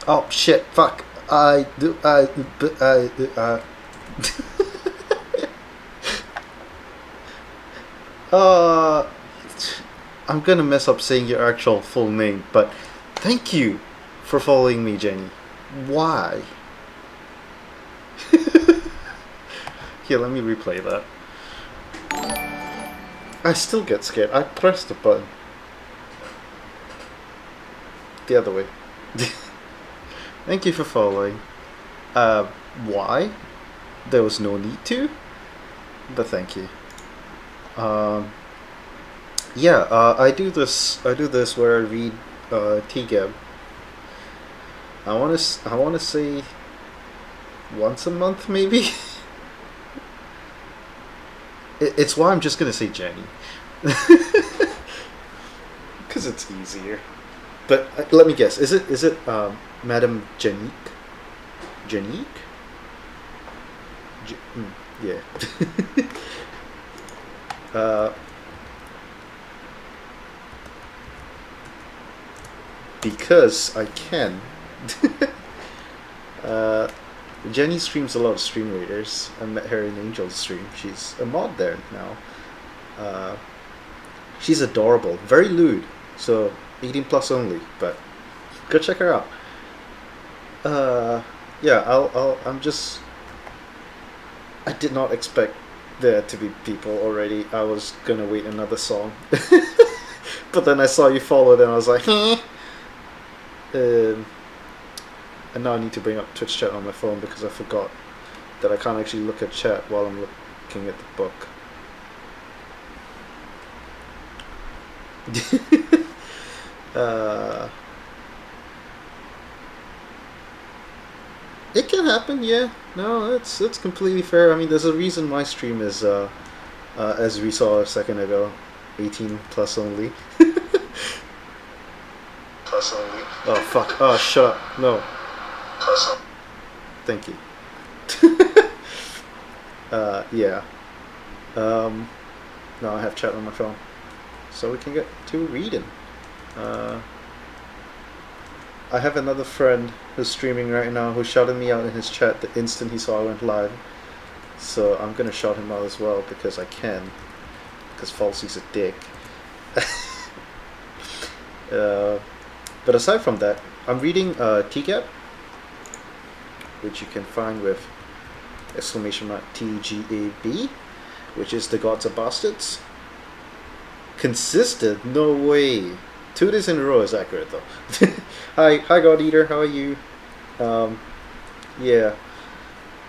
Oh shit! Fuck! I do. Uh, I'm gonna mess up saying your actual full name, but thank you for following me, Jenny. Why? Here, let me replay that. I still get scared. I pressed the button. The other way. Thank you for following. Uh, why? There was no need to, but thank you. Um, yeah, I do this. I do this where I read TGAB. I want to say once a month, maybe. It's why I'm just gonna say Jenny, because it's easier. But let me guess. Is it Madam Janique? Janique? Yeah. uh, because I can. uh, Jenny streams a lot of Stream Raiders. I met her in Angel's stream. She's a mod there now. Uh, she's adorable, very lewd. So 18 plus only, but go check her out. Uh, yeah, I'm just. I did not expect there to be people already. I was gonna wait another song, but then I saw you followed, and I was like, um, and now I need to bring up Twitch chat on my phone because I forgot that I can't actually look at chat while I'm looking at the book. uh, it can happen, yeah. No, it's completely fair. I mean, there's a reason my stream is, as we saw a second ago, 18 plus only. Plus only. Oh fuck! Oh, shut up! No. Plus only. Thank you. Yeah. Um, now I have chat on my phone, so we can get to reading. Uh, I have another friend who's streaming right now who shouted me out in his chat the instant he saw I went live. So I'm gonna shout him out as well because I can. Because Falsey's a dick. uh, but aside from that, I'm reading TGAB, which you can find with exclamation mark TGAB, which is The Gods Are Bastards. Consistent? No way. 2 days in a row is accurate though. Hi God Eater, how are you? Um, yeah.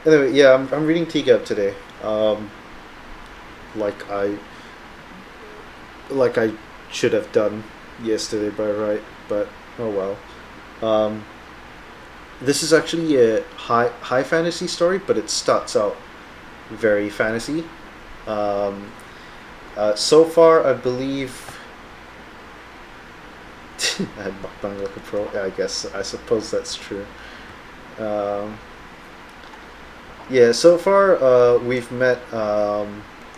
Anyway, yeah, I'm reading TGAB today. Like I like I should have done yesterday by right, but oh well. Um, this is actually a high fantasy story, but it starts out very fantasy. Um, so far, I believe. I had mukbang like a pro. Yeah, I suppose that's true. Um, yeah, so far we've met.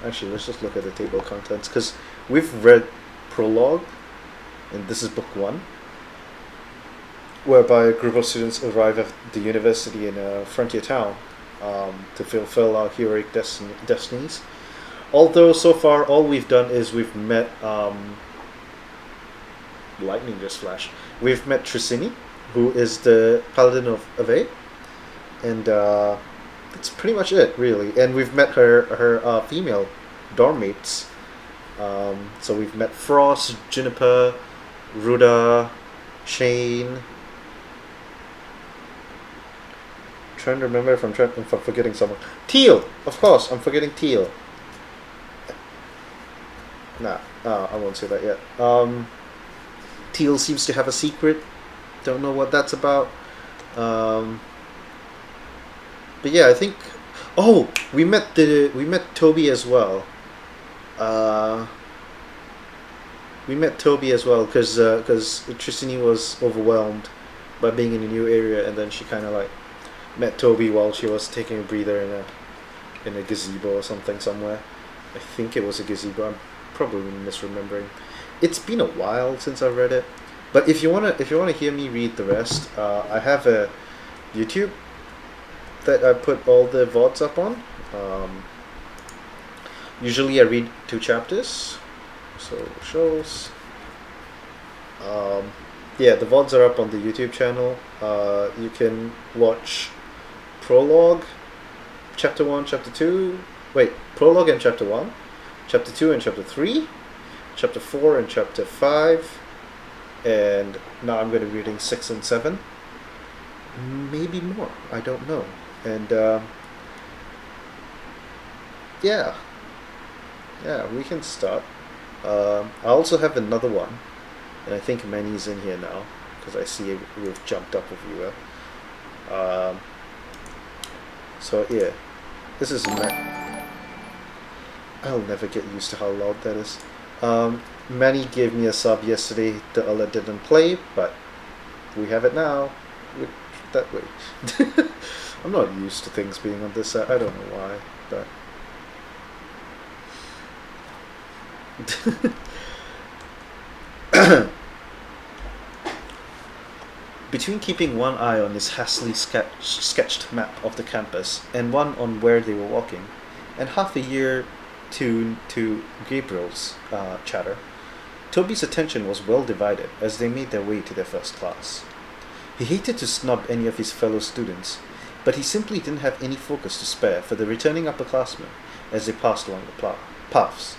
Actually, let's just look at the table of contents because we've read prologue, and this is book one, whereby a group of students arrive at the university in a frontier town to fulfill our heroic destinies. Although so far all we've done is we've met lightning just flashed. We've met Tricini, who is the paladin of Ave, and that's pretty much it, really. And we've met her female dorm mates. So we've met Frost, Juniper, Ruda, Shane. Trying to remember if I'm forgetting someone. Teal, of course, I'm forgetting Teal. Nah, I won't say that yet. Teal seems to have a secret. Don't know what that's about. Um, but yeah, I think. Oh, we met Toby as well. Uh, we met Toby as well because Tristini was overwhelmed by being in a new area, and then she kind of like met Toby while she was taking a breather in a gazebo or something somewhere. I think it was a gazebo. I'm probably misremembering. It's been a while since I read it. But if you wanna hear me read the rest, I have a YouTube that I put all the VODs up on. Um, Usually I read 2 chapters, so shows. Um, yeah, the VODs are up on the YouTube channel. You can watch prologue, chapter 1, chapter 2. Wait, prologue and chapter 1, chapter 2 and chapter 3, chapter 4 and chapter 5, and now I'm going to be reading 6 and 7. Maybe more, I don't know. And yeah, we can start. I also have another one, and I think Manny's in here now because I see we've jumped up a viewer. So yeah, this is I'll never get used to how loud that is. Manny gave me a sub yesterday. The other didn't play, but we have it now. That way. I'm not used to things being on this side. I don't know why, but. Between keeping one eye on his hastily sketched map of the campus and one on where they were walking, and half a year tuned to Gabriel's chatter, Toby's attention was well divided as they made their way to their first class. He hated to snub any of his fellow students, but he simply didn't have any focus to spare for the returning upperclassmen as they passed along the paths.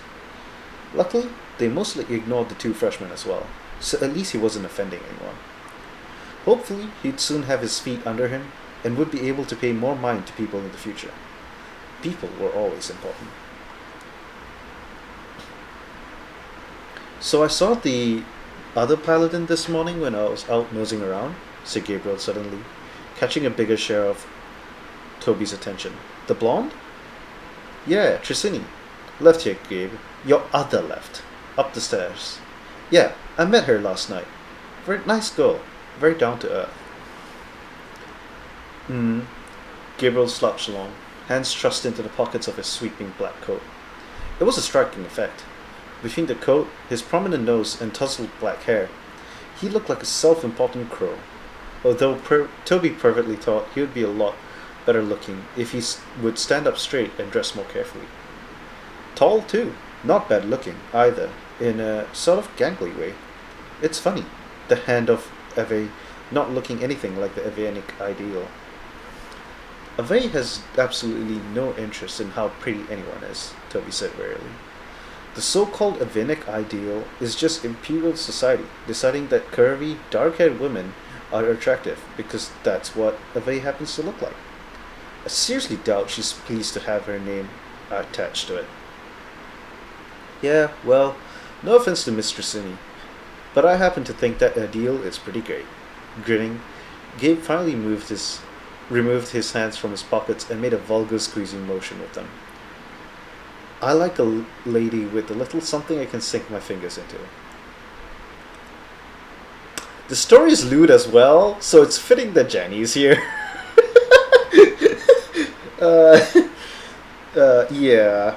Luckily, they mostly ignored the 2 freshmen as well, so at least he wasn't offending anyone. Hopefully, he'd soon have his feet under him and would be able to pay more mind to people in the future. People were always important. So I saw the other paladin this morning when I was out nosing around, said Gabriel suddenly, catching a bigger share of Toby's attention. The blonde? Yeah, Tricini. Left here, Gabe. Your other left. Up the stairs. Yeah, I met her last night. Very nice girl. Very down to earth. Gabriel slouched along, hands thrust into the pockets of his sweeping black coat. It was a striking effect. Between the coat, his prominent nose, and tousled black hair, he looked like a self-important crow, although Toby perfectly thought he would be a lot better looking if he would stand up straight and dress more carefully. Tall, too. Not bad looking, either, in a sort of gangly way. It's funny, the hand of Eve not looking anything like the Evianic ideal. Eve has absolutely no interest in how pretty anyone is, Toby said wearily. The so-called Evianic ideal is just imperial society deciding that curvy, dark-haired women are attractive because that's what Eve happens to look like. I seriously doubt she's pleased to have her name attached to it. Yeah, well, no offense to Miss Tricini, but I happen to think that ideal is pretty great. Grinning, Gabe finally removed his hands from his pockets and made a vulgar squeezing motion with them. I like a lady with a little something I can sink my fingers into. The story is lewd as well, so it's fitting that Jenny's here. Yeah.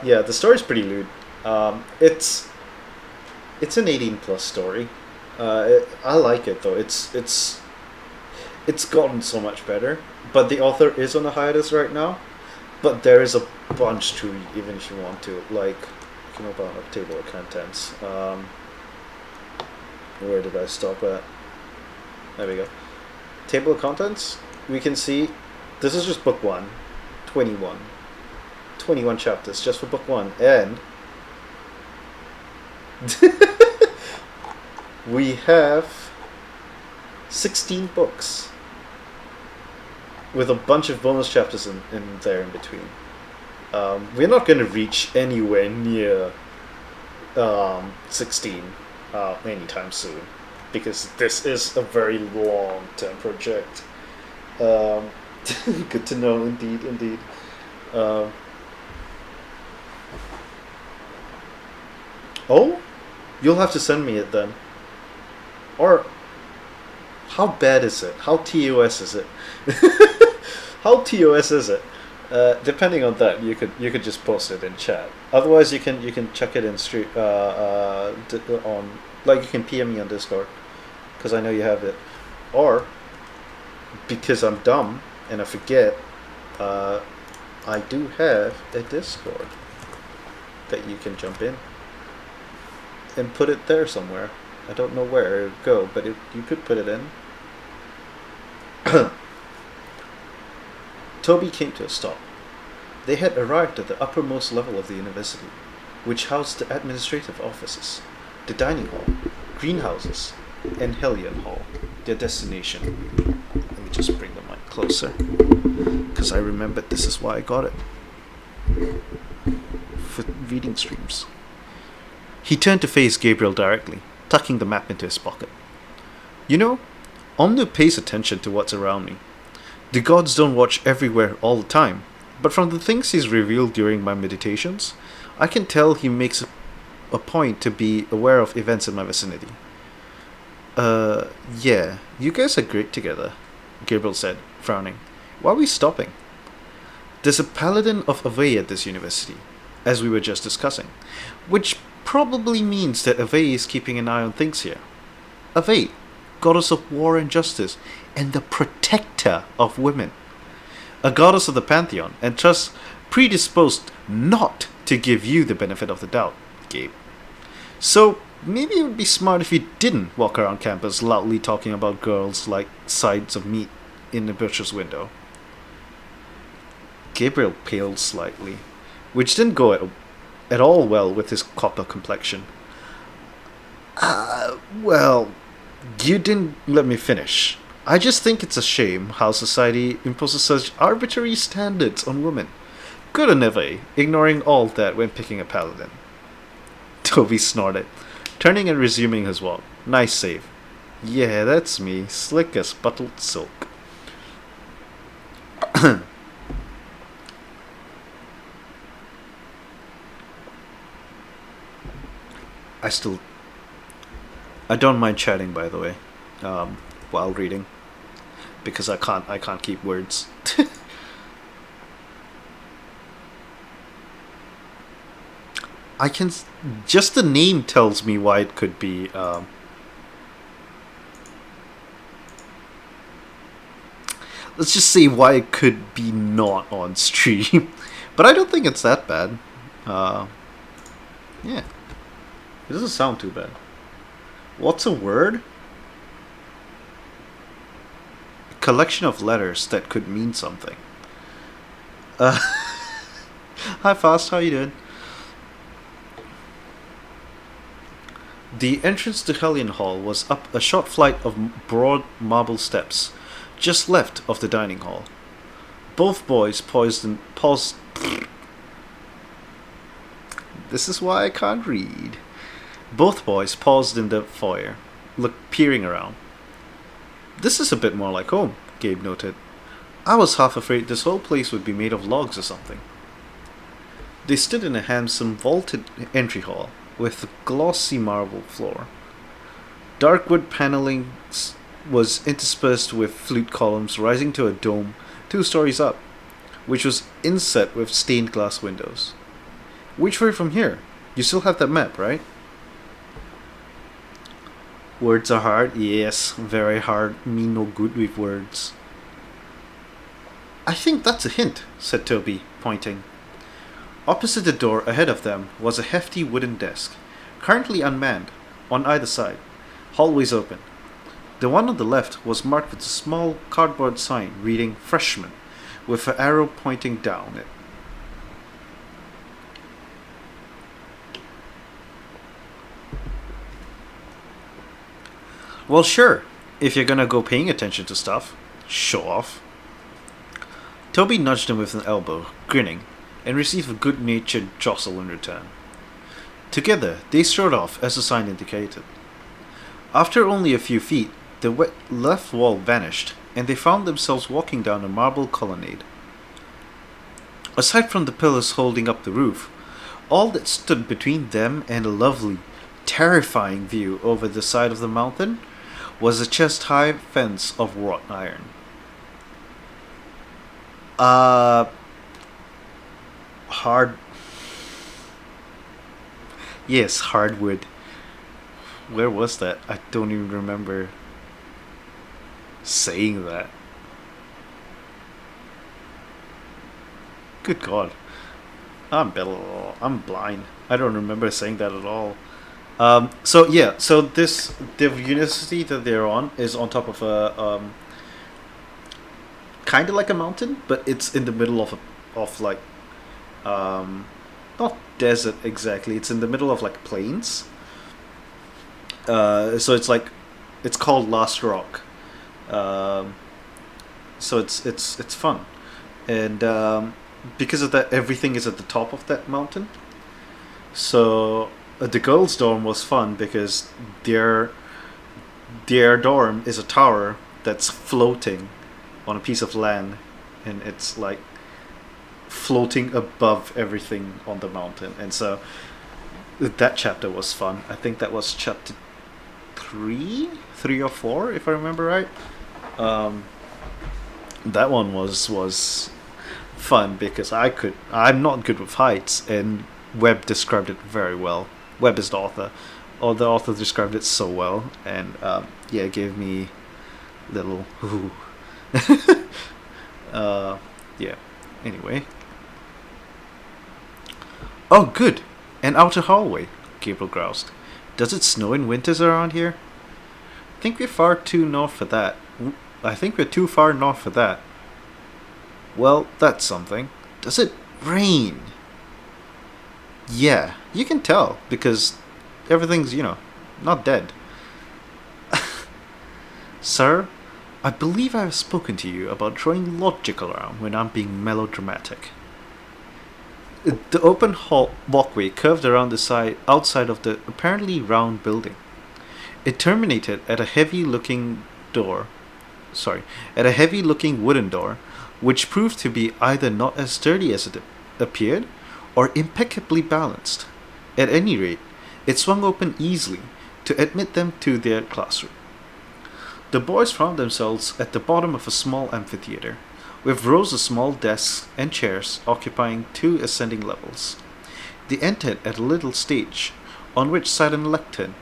Yeah, the story's pretty lewd. It's an 18+ story. I like it though. It's gotten so much better. But the author is on a hiatus right now. But there is a bunch to read, even if you want to. Like, you can open up a table of contents. Where did I stop at? There we go. Table of contents. We can see this is just book 1. 21 chapters just for book 1, and we have 16 books with a bunch of bonus chapters in there in between. We're not going to reach anywhere near 16 anytime soon because this is a very long-term project. Good to know, indeed. Oh? You'll have to send me it then. Or, how bad is it? How TOS is it? How TOS is it? Depending on that, you could just post it in chat. Otherwise, you can chuck it in street on, like, you can PM me on Discord because I know you have it, or because I'm dumb and I forget, uh, I do have a Discord that you can jump in and put it there somewhere. I don't know where it would go, but you could put it in. Toby came to a stop. They had arrived at the uppermost level of the university, which housed the administrative offices, the dining hall, greenhouses, and Hellion Hall, their destination. Let me just bring the mic closer, because I remembered this is why I got it. For reading streams. He turned to face Gabriel directly, tucking the map into his pocket. You know, Omnu pays attention to what's around me. The gods don't watch everywhere all the time, but from the things he's revealed during my meditations, I can tell he makes a point to be aware of events in my vicinity. Yeah, you guys are great together, Gabriel said, frowning. Why are we stopping? There's a paladin of Avey at this university, as we were just discussing, which probably means that Avey is keeping an eye on things here. Avey, goddess of war and justice, and the protector of women. A goddess of the pantheon, and thus predisposed not to give you the benefit of the doubt, Gabe. So, maybe it would be smart if you didn't walk around campus loudly talking about girls like sides of meat in the butcher's window. Gabriel paled slightly, which didn't go at all well with his copper complexion. Well, you didn't let me finish. I just think it's a shame how society imposes such arbitrary standards on women. Good on Neve, ignoring all that when picking a paladin. Toby snorted, turning and resuming his walk. Nice save. Yeah, that's me, slick as buttled silk. I don't mind chatting, by the way, while reading, because I can't keep words. I can just the name tells me why it could be. Let's just say why it could be not on stream, but I don't think it's that bad. Yeah, it doesn't sound too bad. What's a word? A collection of letters that could mean something. Hi, Fast. How you doing? The entrance to Hellion Hall was up a short flight of broad marble steps, just left of the dining hall. Both boys paused. This is why I can't read. Both boys paused in the foyer, peering around. This is a bit more like home, Gabe noted. I was half afraid this whole place would be made of logs or something. They stood in a handsome vaulted entry hall with a glossy marble floor. Dark wood paneling was interspersed with flute columns rising to a dome 2 stories up, which was inset with stained glass windows. Which way from here? You still have that map, right? Words are hard? Yes, very hard. Me no good with words. I think that's a hint, said Toby, pointing. Opposite the door ahead of them was a hefty wooden desk, currently unmanned, on either side, hallways open. The one on the left was marked with a small cardboard sign reading Freshman, with an arrow pointing down it. Well, sure, if you're gonna go paying attention to stuff. Show off. Toby nudged him with an elbow, grinning, and received a good-natured jostle in return. Together, they strode off as the sign indicated. After only a few feet, the left wall vanished, and they found themselves walking down a marble colonnade. Aside from the pillars holding up the roof, all that stood between them and a lovely, terrifying view over the side of the mountain was a chest-high fence of wrought iron. Hard. Yes, hardwood. Where was that? I don't even remember saying that. Good God. I'm blind. I don't remember saying that at all. So yeah, so this the university that they're on is on top of a kind of like a mountain, but it's in the middle of like um, not desert exactly. It's in the middle of like plains. So it's called Last Rock. Um, so it's fun, and because of that, everything is at the top of that mountain. So the girls' dorm was fun because their their dorm is a tower that's floating on a piece of land, and it's like floating above everything on the mountain. And so that chapter was fun. I think that was chapter three or four, if I remember right. Um, that one was fun because I'm not good with heights, and Webb described it very well. Webb is the author, or the author described it so well, and yeah, it gave me little ooh. uh, yeah. Anyway, oh good, an outer hallway. Gabriel groused. Does it snow in winters around here? I think we're far too north for that. I think we're too far north for that. Well, that's something. Does it rain? Yeah, you can tell because everything's, not dead. Sir, I believe I have spoken to you about throwing logic around when I'm being melodramatic. The open hall walkway curved around the side outside of the apparently round building. It terminated at a heavy-looking door. Sorry, at a heavy-looking wooden door, which proved to be either not as sturdy as it appeared, or impeccably balanced. At any rate, it swung open easily to admit them to their classroom. The boys found themselves at the bottom of a small amphitheater, with rows of small desks and chairs occupying two ascending levels. They entered at a little stage, on which sat an lectern,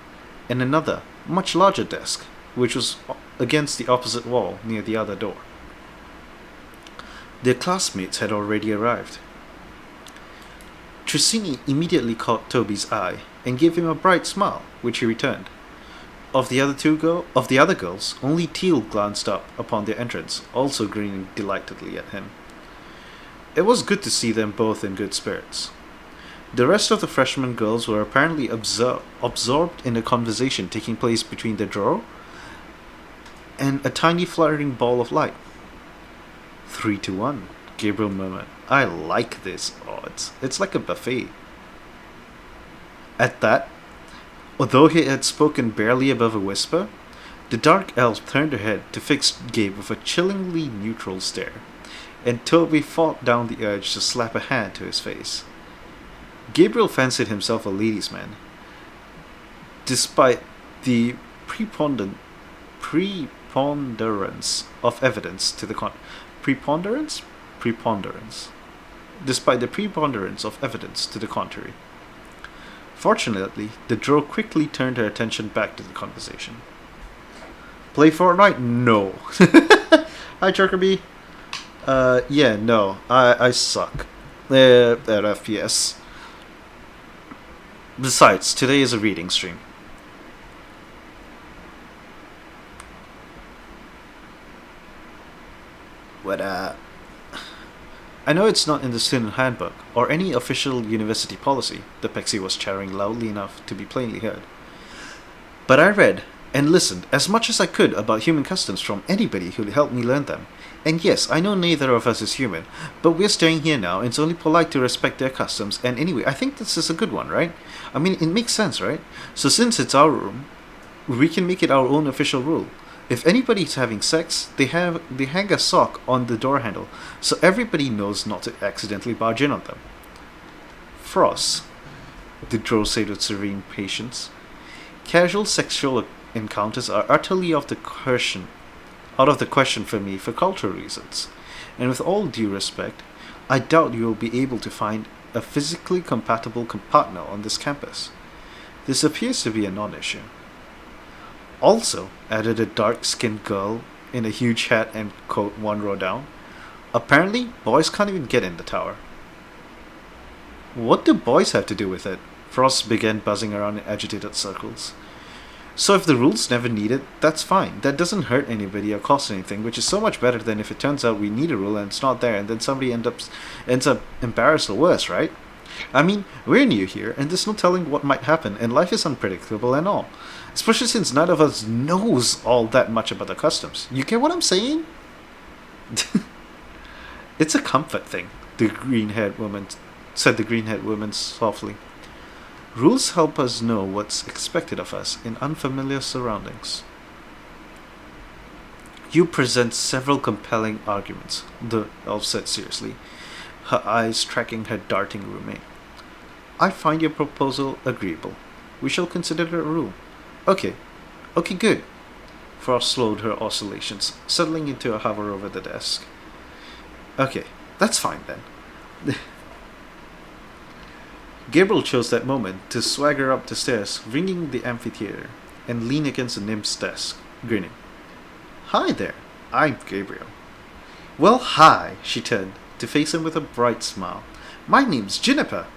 and another, much larger desk, which was against the opposite wall near the other door. Their classmates had already arrived. Trissini immediately caught Toby's eye and gave him a bright smile, which he returned. Of the other girls, only Teal glanced up upon their entrance, also grinning delightedly at him. It was good to see them both in good spirits. The rest of the freshman girls were apparently absorbed in the conversation taking place between the drawer and a tiny fluttering ball of light. 3-1, Gabriel murmured. I like this odds. It's like a buffet. At that, although he had spoken barely above a whisper, the dark elf turned her head to fix Gabe with a chillingly neutral stare, and Toby fought down the urge to slap a hand to his face. Gabriel fancied himself a ladies' man, despite the preponderance of evidence to the preponderance? Preponderance. Despite the preponderance of evidence to the contrary. Fortunately, the drow quickly turned her attention back to the conversation. Play Fortnite? No. Hi, Jerkerby. Yeah, no. I suck at FPS. Besides, today is a reading stream. What, I know it's not in the student handbook or any official university policy, the Pexi was chattering loudly enough to be plainly heard. But I read and listened as much as I could about human customs from anybody who helped me learn them. And yes, I know neither of us is human, but we're staying here now, and it's only polite to respect their customs, and anyway, I think this is a good one, right? I mean, it makes sense, right? So since it's our room, we can make it our own official rule. If anybody's having sex, they hang a sock on the door handle, so everybody knows not to accidentally barge in on them. Frost, the drow said with serene patience. Casual sexual encounters are utterly out of the question for me for cultural reasons, and with all due respect, I doubt you will be able to find a physically compatible partner on this campus. This appears to be a non-issue. Also, added a dark-skinned girl in a huge hat and coat one row down. Apparently, boys can't even get in the tower. What do boys have to do with it? Frost began buzzing around in agitated circles. So if the rules never need it, that's fine. That doesn't hurt anybody or cost anything, which is so much better than if it turns out we need a rule and it's not there and then somebody ends up embarrassed or worse, right? I mean, we're new here and there's no telling what might happen and life is unpredictable and all. Especially since none of us knows all that much about the customs. You get what I'm saying? It's a comfort thing, said the green-haired woman softly. Rules help us know what's expected of us in unfamiliar surroundings. You present several compelling arguments, the elf said seriously, her eyes tracking her darting roommate. I find your proposal agreeable. We shall consider it a rule. Okay, good. Frost slowed her oscillations, settling into a hover over the desk. Okay, that's fine then. Gabriel chose that moment to swagger up the stairs, ringing the amphitheater, and lean against the nymph's desk, grinning. Hi there, I'm Gabriel. Well, hi, she turned, to face him with a bright smile. My name's Juniper.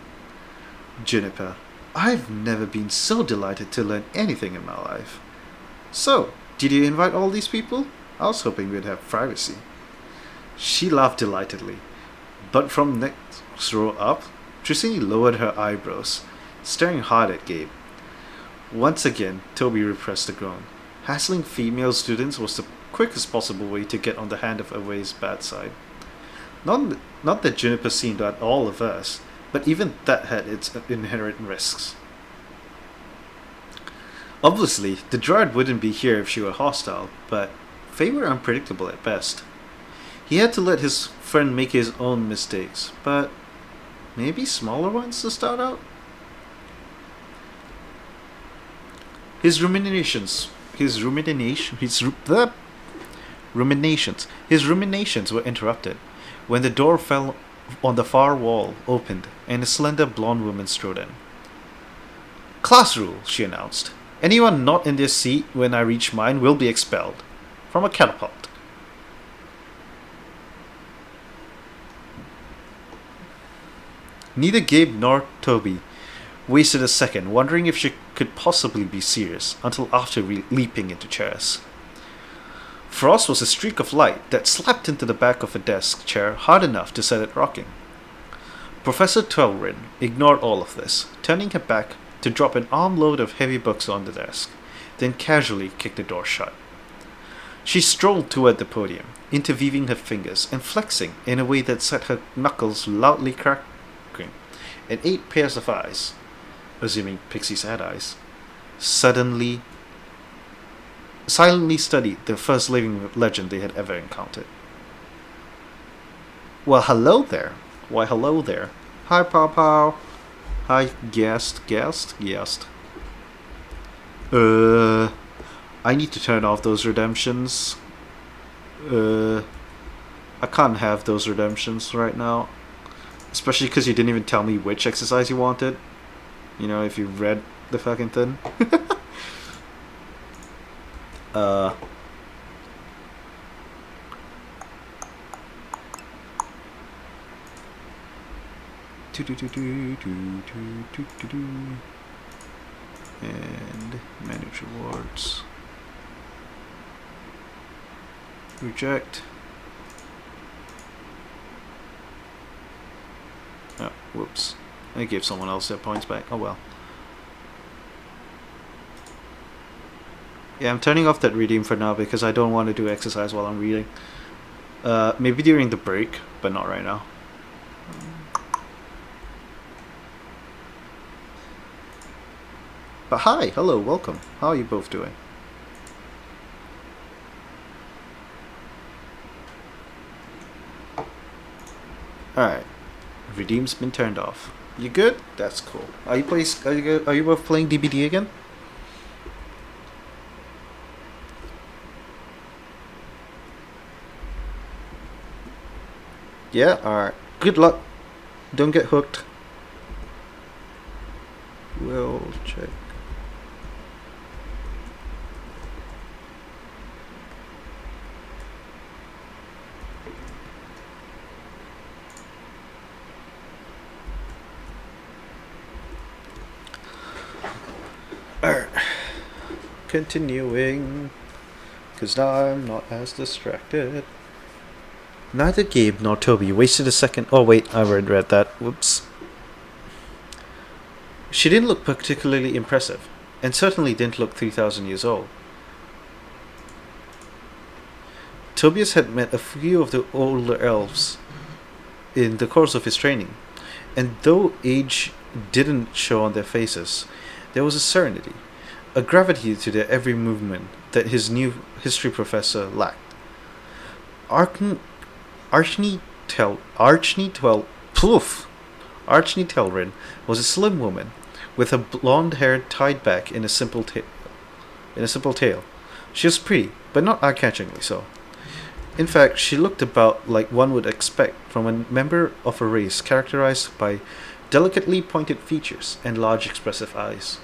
Juniper, I've never been so delighted to learn anything in my life. So, did you invite all these people? I was hoping we'd have privacy. She laughed delightedly, but from next row up, Trissini lowered her eyebrows, staring hard at Gabe. Once again, Toby repressed a groan. Hassling female students was the quickest possible way to get on the hand of Away's bad side. Not that Juniper seemed at all averse, but even that had its inherent risks. Obviously, the Dryad wouldn't be here if she were hostile, but Faye were unpredictable at best. He had to let his friend make his own mistakes, but maybe smaller ones to start out? His ruminations were interrupted when the door fell on the far wall opened and a slender blonde woman strode in. Class rule, she announced. Anyone not in their seat when I reach mine will be expelled. From a catapult. Neither Gabe nor Toby wasted a second, wondering if she could possibly be serious, until after leaping into chairs. Frost was a streak of light that slapped into the back of a desk chair hard enough to set it rocking. Professor Twelrin ignored all of this, turning her back to drop an armload of heavy books on the desk, then casually kicked the door shut. She strolled toward the podium, interweaving her fingers and flexing in a way that set her knuckles loudly cracking, and 8 pairs of eyes, assuming Pixies had eyes, silently studied the first living legend they had ever encountered. Well, hello there. Why, hello there. Hi, Pow. Hi, guest. I need to turn off those redemptions. I can't have those redemptions right now. Especially because you didn't even tell me which exercise you wanted. You know, if you read the fucking thing. And manage rewards. Reject. Oh, whoops. I gave someone else their points back. Oh well. Yeah, I'm turning off that redeem for now because I don't want to do exercise while I'm reading. Maybe during the break, but not right now. But hi, hello, welcome. How are you both doing? Alright. Redeem's been turned off. You good? That's cool. Are you both playing DBD again? Yeah? Alright. Good luck. Don't get hooked. check. Alright. Continuing. Because now I'm not as distracted. Neither Gabe nor Toby wasted a second. Oh, wait, I already read that. Whoops. She didn't look particularly impressive, and certainly didn't look 3,000 years old. Tobias had met a few of the older elves in the course of his training, and though age didn't show on their faces, there was a serenity, a gravity to their every movement that his new history professor lacked. Archne Telrin was a slim woman with her blonde hair tied back in a simple tail. She was pretty, but not eye-catchingly so. In fact, she looked about like one would expect from a member of a race characterized by delicately pointed features and large expressive eyes.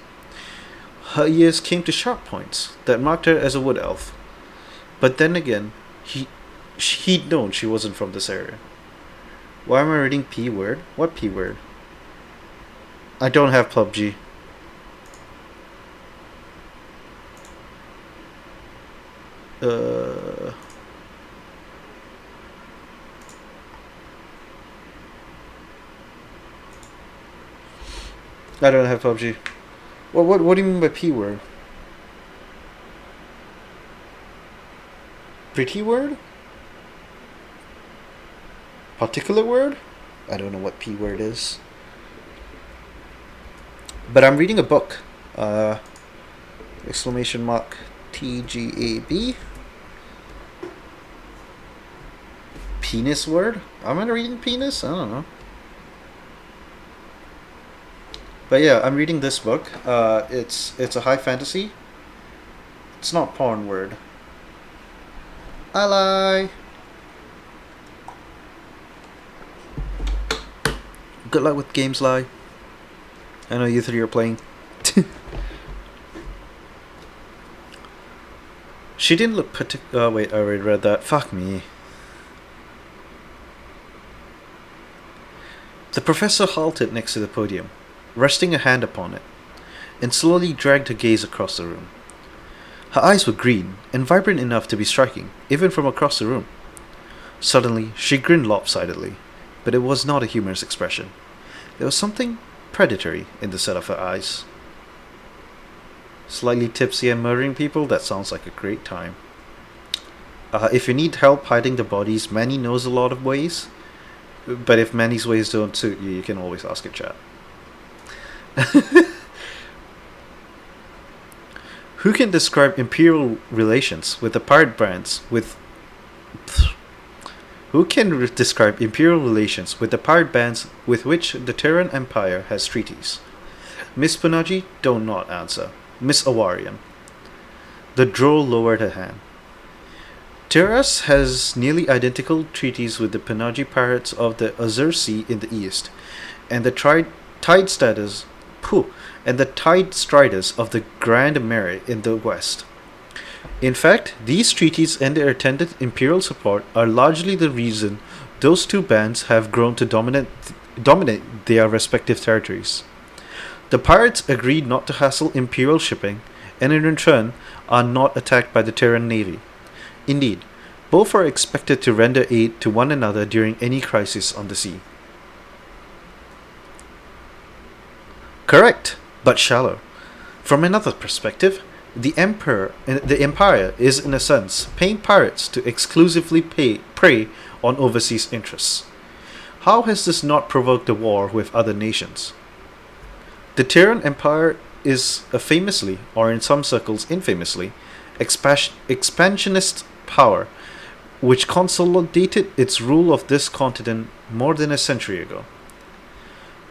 Her ears came to sharp points that marked her as a wood elf. But then again, he'd known she wasn't from this area. Why am I reading P word? What P word? I don't have PUBG. I don't have PUBG. What do you mean by P word? Pretty word? Particular word? I don't know what P word is. But I'm reading a book. Exclamation mark TGAB. Penis word? Am I reading penis? I don't know. But yeah, I'm reading this book. It's a high fantasy. It's not porn word. I lie. Good luck with games, lie. I know you three are playing. She didn't look oh wait, I already read that. Fuck me. The professor halted next to the podium, resting a hand upon it, and slowly dragged her gaze across the room. Her eyes were green and vibrant enough to be striking, even from across the room. Suddenly, she grinned lopsidedly, but it was not a humorous expression. There was something predatory in the set of her eyes. Slightly tipsy and murdering people? That sounds like a great time. If you need help hiding the bodies, Manny knows a lot of ways. But if Manny's ways don't suit you, you can always ask a chat. Who can describe imperial relations with the pirate bands with which the Terran Empire has treaties? Miss Punaji, do not answer. Miss Awarian. The droll lowered her hand. Terras has nearly identical treaties with the Punaji pirates of the Azure Sea in the east, and the Tide Striders of the Grand Mary in the west. In fact, these treaties and their attendant imperial support are largely the reason those two bands have grown to dominate their respective territories. The pirates agreed not to hassle imperial shipping, and in return are not attacked by the Terran Navy. Indeed, both are expected to render aid to one another during any crisis on the sea. Correct, but shallow. From another perspective, the Empire is, in a sense, paying pirates to exclusively prey on overseas interests. How has this not provoked a war with other nations? The Terran Empire is a famously, or in some circles infamously, expansionist power which consolidated its rule of this continent more than a century ago.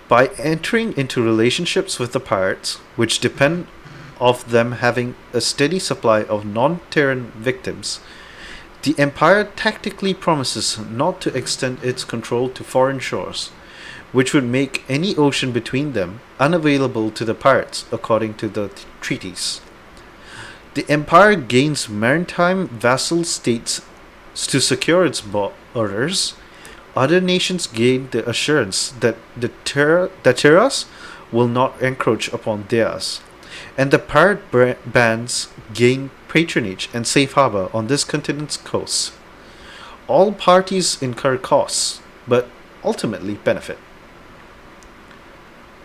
By entering into relationships with the pirates, which depend of them having a steady supply of non-Terran victims, the Empire tactically promises not to extend its control to foreign shores, which would make any ocean between them unavailable to the pirates according to the treaties. The Empire gains maritime vassal states to secure its borders. Other nations gain the assurance that the terras will not encroach upon theirs, and the pirate bands gain patronage and safe harbor on this continent's coast. All parties incur costs, but ultimately benefit.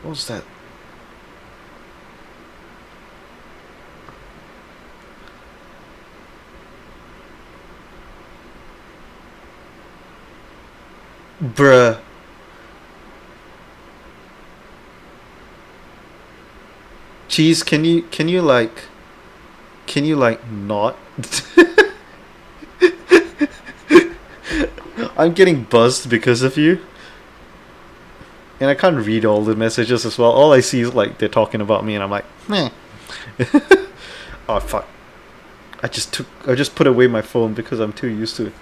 What was that? Bruh. Cheese, can you not? I'm getting buzzed because of you. And I can't read all the messages as well. All I see is like they're talking about me and I'm like, meh. Oh fuck. I just put away my phone because I'm too used to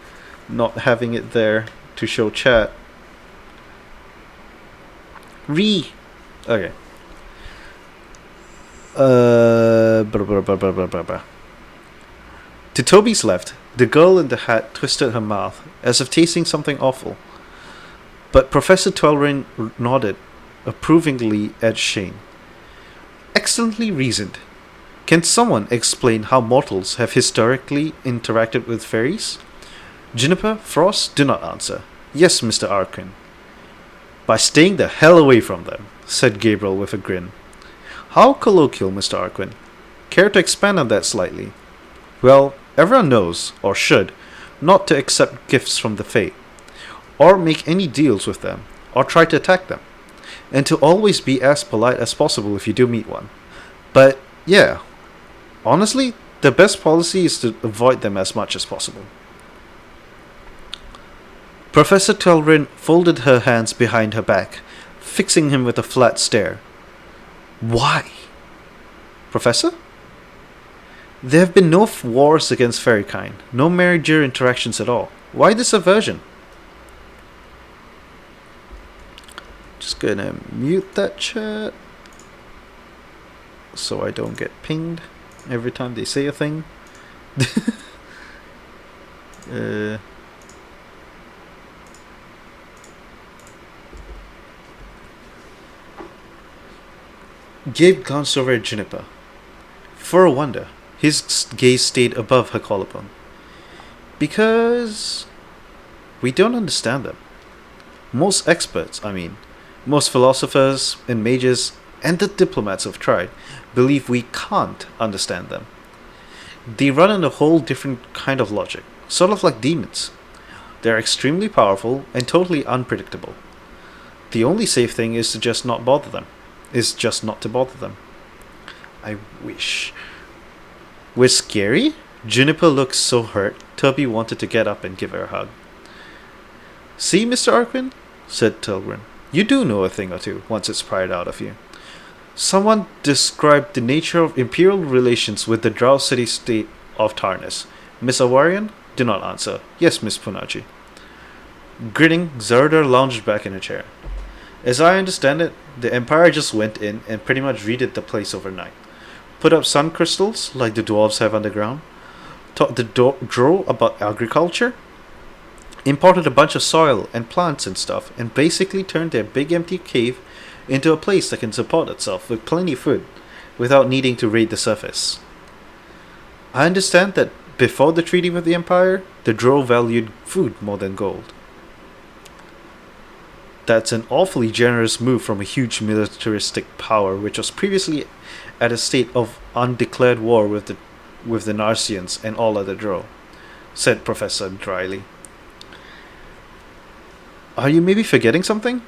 not having it there to show chat. Okay. To Toby's left, the girl in the hat twisted her mouth as if tasting something awful. But Professor Twelrain nodded approvingly at Shane. Excellently reasoned. Can someone explain how mortals have historically interacted with fairies? Juniper, Frost, do not answer. Yes, Mr. Arkin. By staying the hell away from them, said Gabriel with a grin. How colloquial, Mr. Arkin. Care to expand on that slightly? Well, everyone knows, or should, not to accept gifts from the Fae, or make any deals with them, or try to attack them, and to always be as polite as possible if you do meet one. But, yeah, honestly, the best policy is to avoid them as much as possible. Professor Telrin folded her hands behind her back, fixing him with a flat stare. Why? Professor? There have been no wars against fairykind, no marriager interactions at all. Why this aversion? Just gonna mute that chat so I don't get pinged every time they say a thing. Gabe glanced over at Juniper. For a wonder, his gaze stayed above her collarbone. Because we don't understand them. Most experts, most philosophers and mages and the diplomats have tried, believe we can't understand them. They run on a whole different kind of logic, sort of like demons. They're extremely powerful and totally unpredictable. The only safe thing is to just not bother them. I wish. We're scary? Juniper looked so hurt, Toby wanted to get up and give her a hug. See, Mr. Arquin, said Tilgren, you do know a thing or two once it's pried out of you. Someone described the nature of imperial relations with the Drow city state of Tarnis. Miss Awarian, do not answer. Yes, Miss Punachi. Grinning, Zardar lounged back in a chair. As I understand it, the Empire just went in and pretty much redid the place overnight. Put up sun crystals, like the dwarves have underground. Taught the Drow about agriculture. Imported a bunch of soil and plants and stuff, and basically turned their big empty cave into a place that can support itself with plenty of food, without needing to raid the surface. I understand that before the treaty with the Empire, the Drow valued food more than gold. That's an awfully generous move from a huge militaristic power which was previously at a state of undeclared war with the Narsians and all other Drow, said Professor dryly. Are you maybe forgetting something?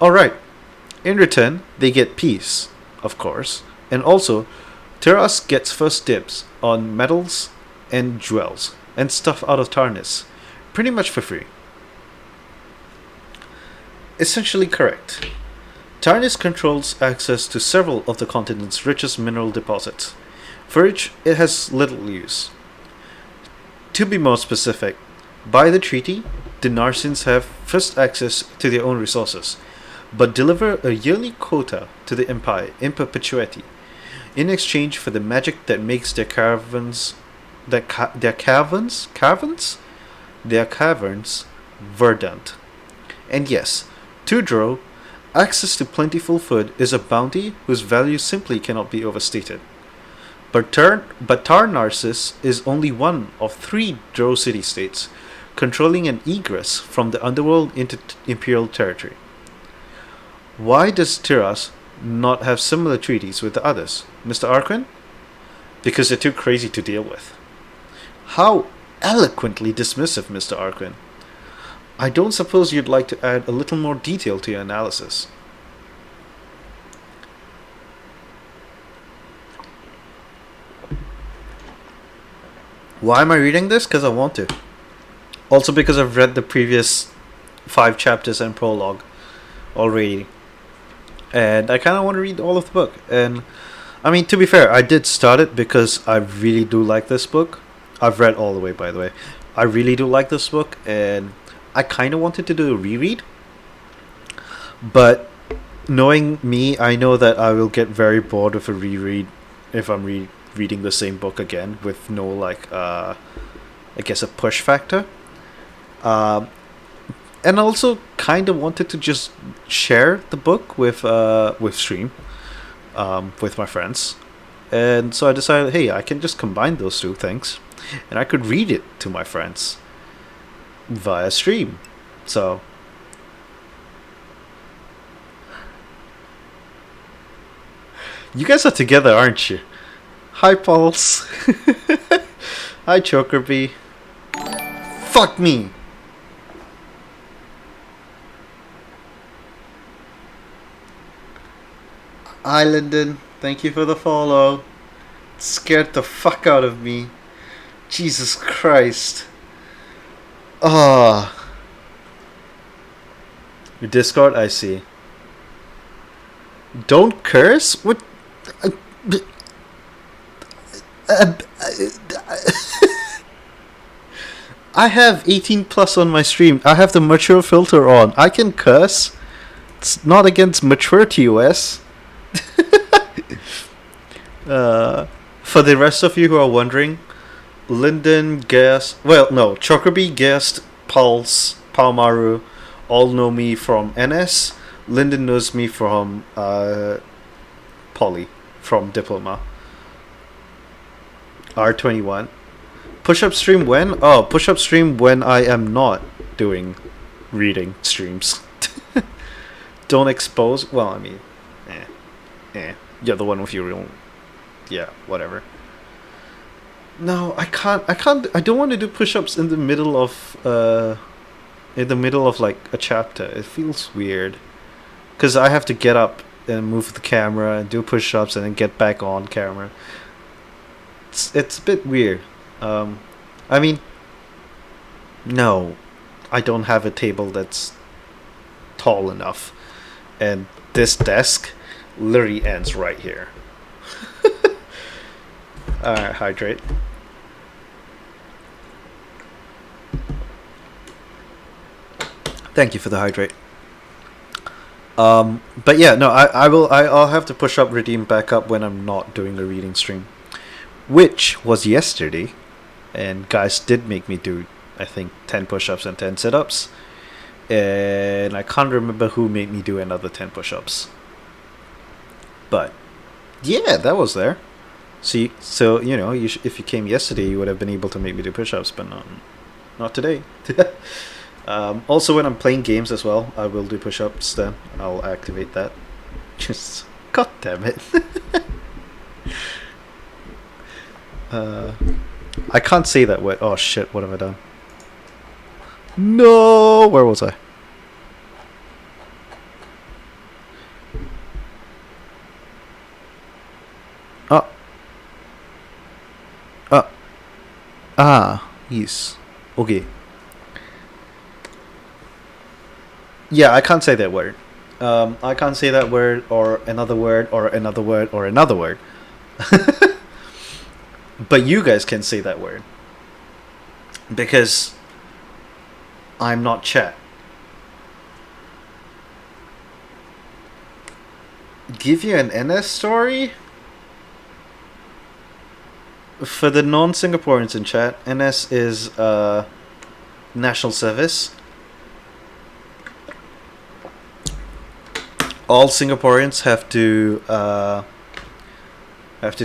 Alright. In return, they get peace, of course, and also, Terras gets first dibs on metals and jewels and stuff out of Tarnis, pretty much for free. Essentially correct. Tarnis controls access to several of the continent's richest mineral deposits, for which it has little use. To be more specific, by the treaty, the Narsians have first access to their own resources, but deliver a yearly quota to the Empire in perpetuity, in exchange for the magic that makes their caverns verdant. And yes, to Dro, access to plentiful food is a bounty whose value simply cannot be overstated. But Tar Narcissus is only one of three Dro city states, controlling an egress from the underworld into Imperial territory. Why does Tiras not have similar treaties with the others, Mr. Arquin? Because they're too crazy to deal with. How eloquently dismissive, Mr. Arquin. I don't suppose you'd like to add a little more detail to your analysis. Why am I reading this? Because I want to. Also because I've read the previous 5 chapters and prologue already. And I kind of want to read all of the book. And, I mean, to be fair, I did start it because I really do like this book. I've read all the way, by the way. I really do like this book, and I kind of wanted to do a reread. But, knowing me, I know that I will get very bored of a reread if I'm reading the same book again with no, like, I guess a push factor. And also kind of wanted to just share the book with Stream, with my friends. And so I decided, hey, I can just combine those two things, and I could read it to my friends via Stream. So you guys are together, aren't you? Hi, Pulse. Hi, Chokerby. Fuck me. Hi, Lyndon. Thank you for the follow. It scared the fuck out of me. Jesus Christ. Ah. Your Discord, I see. Don't curse? What? I have 18 plus on my stream. I have the mature filter on. I can curse. It's not against mature TOS. For the rest of you who are wondering, Lyndon, Guest, Chokerby, Guest, Pulse, Palmaru all know me from NS. Lyndon knows me from Poly, from Diploma. R21. Push-up stream when? Oh, push-up stream when I am not doing reading streams. Don't expose. Well, I mean, you're the one with your real. Yeah, whatever. No, I can't. I don't want to do push-ups in the middle of like a chapter. It feels weird, because I have to get up and move the camera and do push-ups and then get back on camera. It's a bit weird. I mean, no, I don't have a table that's tall enough, and this desk literally ends right here. Alright, hydrate. Thank you for the hydrate. But yeah, no, I'll have to push up redeem back up when I'm not doing a reading stream, which was yesterday, and guys did make me do, I think, 10 push-ups and 10 sit-ups, and I can't remember who made me do another 10 push-ups. But yeah, that was there. See, so you know, if you came yesterday, you would have been able to make me do push-ups, but not today. Also, when I'm playing games as well, I will do push-ups. Then I'll activate that. Just god damn it. I can't say that word. Oh shit! What have I done? No, where was I? Yes. Okay. Yeah, I can't say that word. I can't say that word or another word or another word or another word. But you guys can say that word. Because I'm not chat. Give you an NS story? For the non-Singaporeans in chat, NS is national service. All Singaporeans have to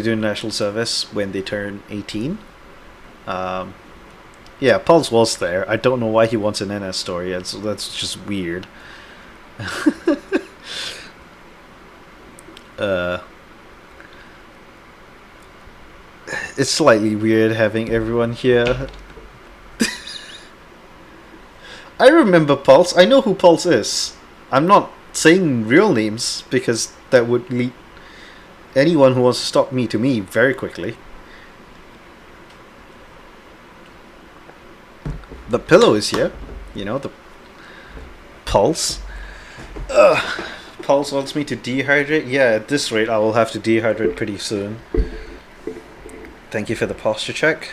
do national service when they turn 18. Yeah, Paul's was there. I don't know why he wants an NS story. That's just weird. It's slightly weird having everyone here. I remember Pulse. I know who Pulse is. I'm not saying real names because that would lead anyone who wants to stalk me to me very quickly. The pillow is here. You know, the Pulse. Pulse wants me to dehydrate. Yeah, at this rate I will have to dehydrate pretty soon. Thank you for the posture check.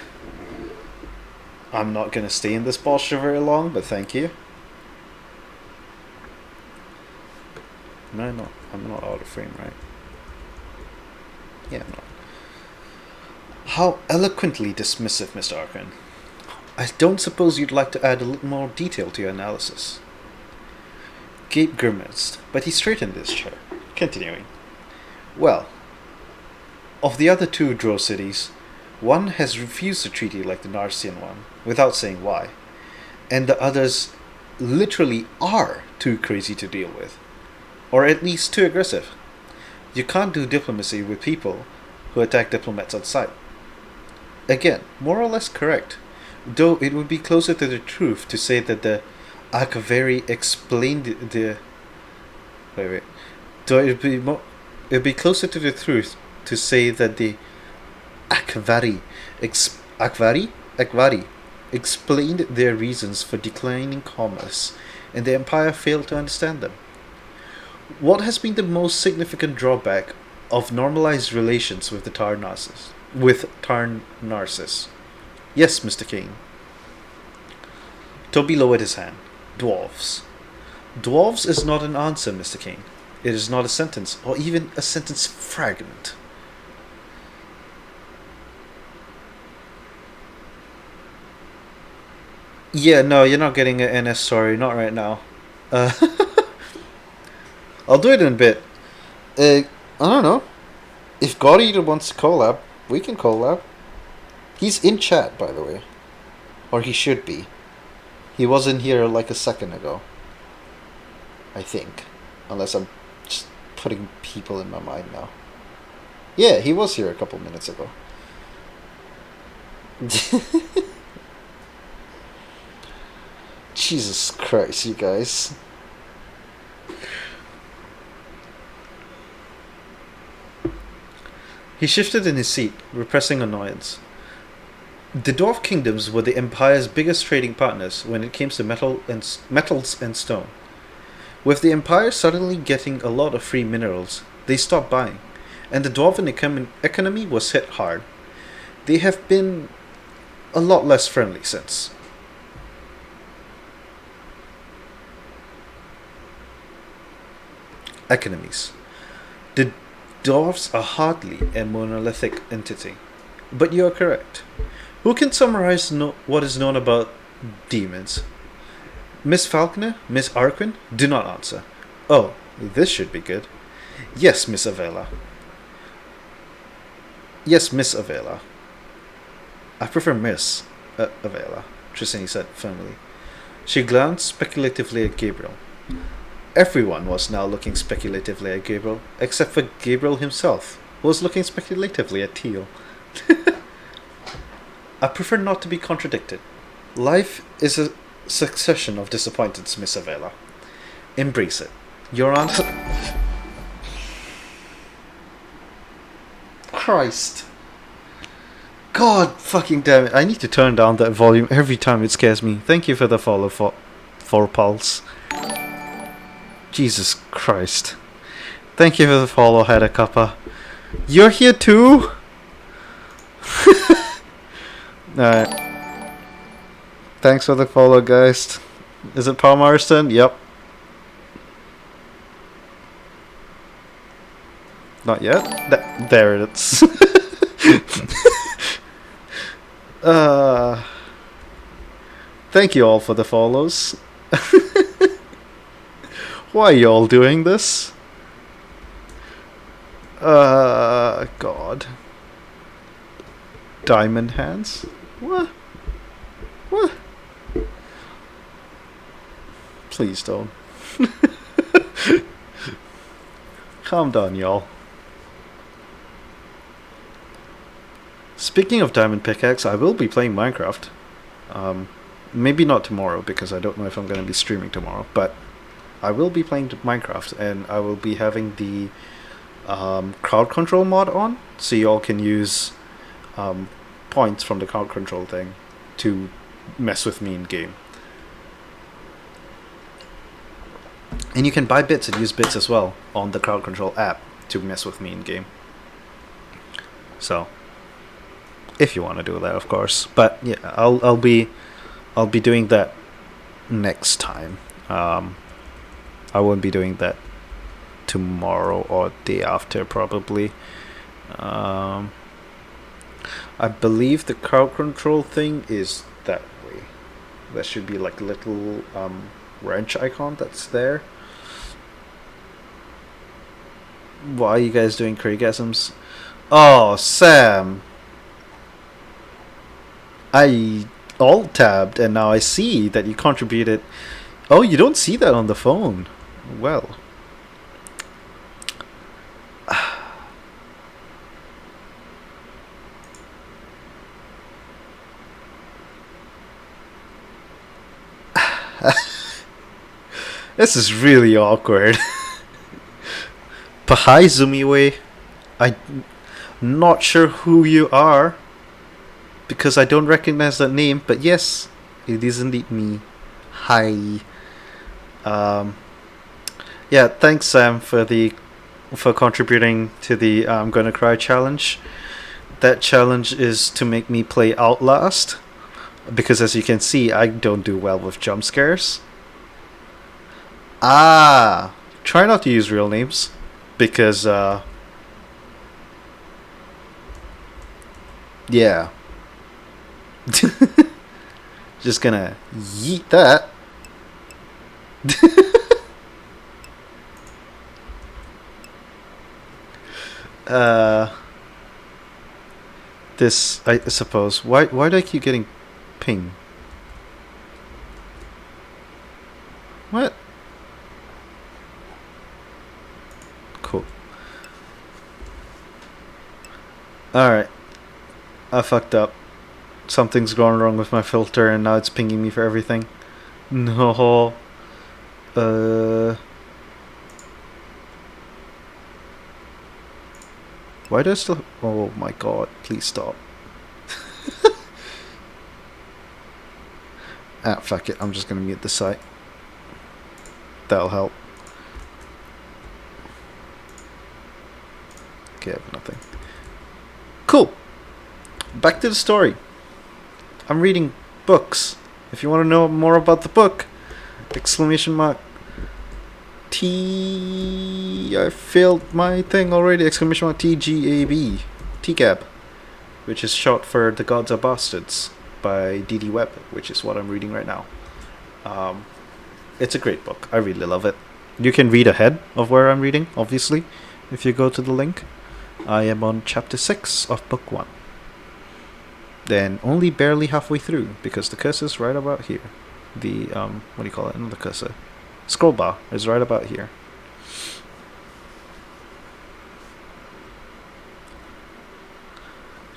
I'm not going to stay in this posture very long, but thank you. I'm not out of frame, right? Yeah, I'm not. How eloquently dismissive, Mr. Arkin. I don't suppose you'd like to add a little more detail to your analysis. Gabe grimaced, but he straightened his chair, continuing. Well, of the other two Drow cities, one has refused a treaty like the Narsian one, without saying why, and the others literally are too crazy to deal with, or at least too aggressive. You can't do diplomacy with people who attack diplomats on sight. Again, more or less correct, though it would be closer to the truth to say that the Akaveri explained the... Wait. Though it'd be closer to the truth to say that the Akvari explained their reasons for declining commerce, and the Empire failed to understand them. What has been the most significant drawback of normalized relations with the Tarnarsis? Yes, Mr. Kane. Toby lowered his hand. Dwarves. Dwarves is not an answer, Mr. Kane. It is not a sentence, or even a sentence fragment. Yeah, no, you're not getting an NS story, not right now. I'll do it in a bit. I don't know. If God Eater wants to collab, we can collab. He's in chat, by the way. Or he should be. He wasn't here like a second ago. I think. Unless I'm just putting people in my mind now. Yeah, he was here a couple minutes ago. Jesus Christ, you guys. He shifted in his seat, repressing annoyance. The Dwarf Kingdoms were the Empire's biggest trading partners when it came to metals and stone. With the Empire suddenly getting a lot of free minerals, they stopped buying, and the Dwarven economy was hit hard. They have been a lot less friendly since. Economies. The Dwarves are hardly a monolithic entity, but you are correct. Who can summarize what is known about demons? Miss Falconer, Miss Arquin, do not answer. Oh, this should be good. Yes, Miss Avela. Yes, Miss Avela. I prefer Miss Avela, Trissini said firmly. She glanced speculatively at Gabriel. Everyone was now looking speculatively at Gabriel, except for Gabriel himself, who was looking speculatively at Teal. I prefer not to be contradicted. Life is a succession of disappointments, Miss Avela. Embrace it. Your answer... Christ. God fucking damn it. I need to turn down that volume every time it scares me. Thank you for the follow for Pulse. Jesus Christ. Thank you for the follow, Hedda Kappa. You're here too? Alright. Thanks for the follow, guys. Is it Paul Marston? Yep. Not yet. There it is. Thank you all for the follows. Why are you all doing this? God. Diamond hands? What? What? Please don't. Calm down, y'all. Speaking of diamond pickaxe, I will be playing Minecraft. Maybe not tomorrow, because I don't know if I'm going to be streaming tomorrow, but I will be playing Minecraft, and I will be having the crowd control mod on, so y'all can use points from the crowd control thing to mess with me in game. And you can buy bits and use bits as well on the crowd control app to mess with me in game. So, if you want to do that, of course. But yeah, I'll be doing that next time. I won't be doing that tomorrow or day after, probably. I believe the crowd control thing is that way. There should be like a little wrench icon that's there. Why are you guys doing Craigasms? Oh, Sam! I alt-tabbed and now I see that you contributed. Oh, you don't see that on the phone. Well. This is really awkward. But hi, Zumiwe. I'm not sure who you are, because I don't recognize that name, but yes, it is indeed me. Hi. Yeah, thanks Sam for contributing to the I'm Gonna Cry challenge. That challenge is to make me play Outlast, because as you can see, I don't do well with jump scares. Try not to use real names, because yeah. Just gonna yeet that. This, I suppose. Why do I keep getting ping? What? Cool. Alright. I fucked up. Something's gone wrong with my filter and now it's pinging me for everything. No. Why do I still... Oh my god, please stop. Fuck it, I'm just gonna mute the site. That'll help. Okay, I have nothing. Cool. Back to the story. I'm reading books. If you want to know more about the book, ! I failed my thing already! ! TGAB. TGAB. Which is short for The Gods Are Bastards by D.D. Webb, which is what I'm reading right now. It's a great book. I really love it. You can read ahead of where I'm reading, obviously, if you go to the link. I am on chapter 6 of book 1. Then only barely halfway through, because the cursor's right about here. The, what do you call it? Not the cursor. Scroll bar is right about here.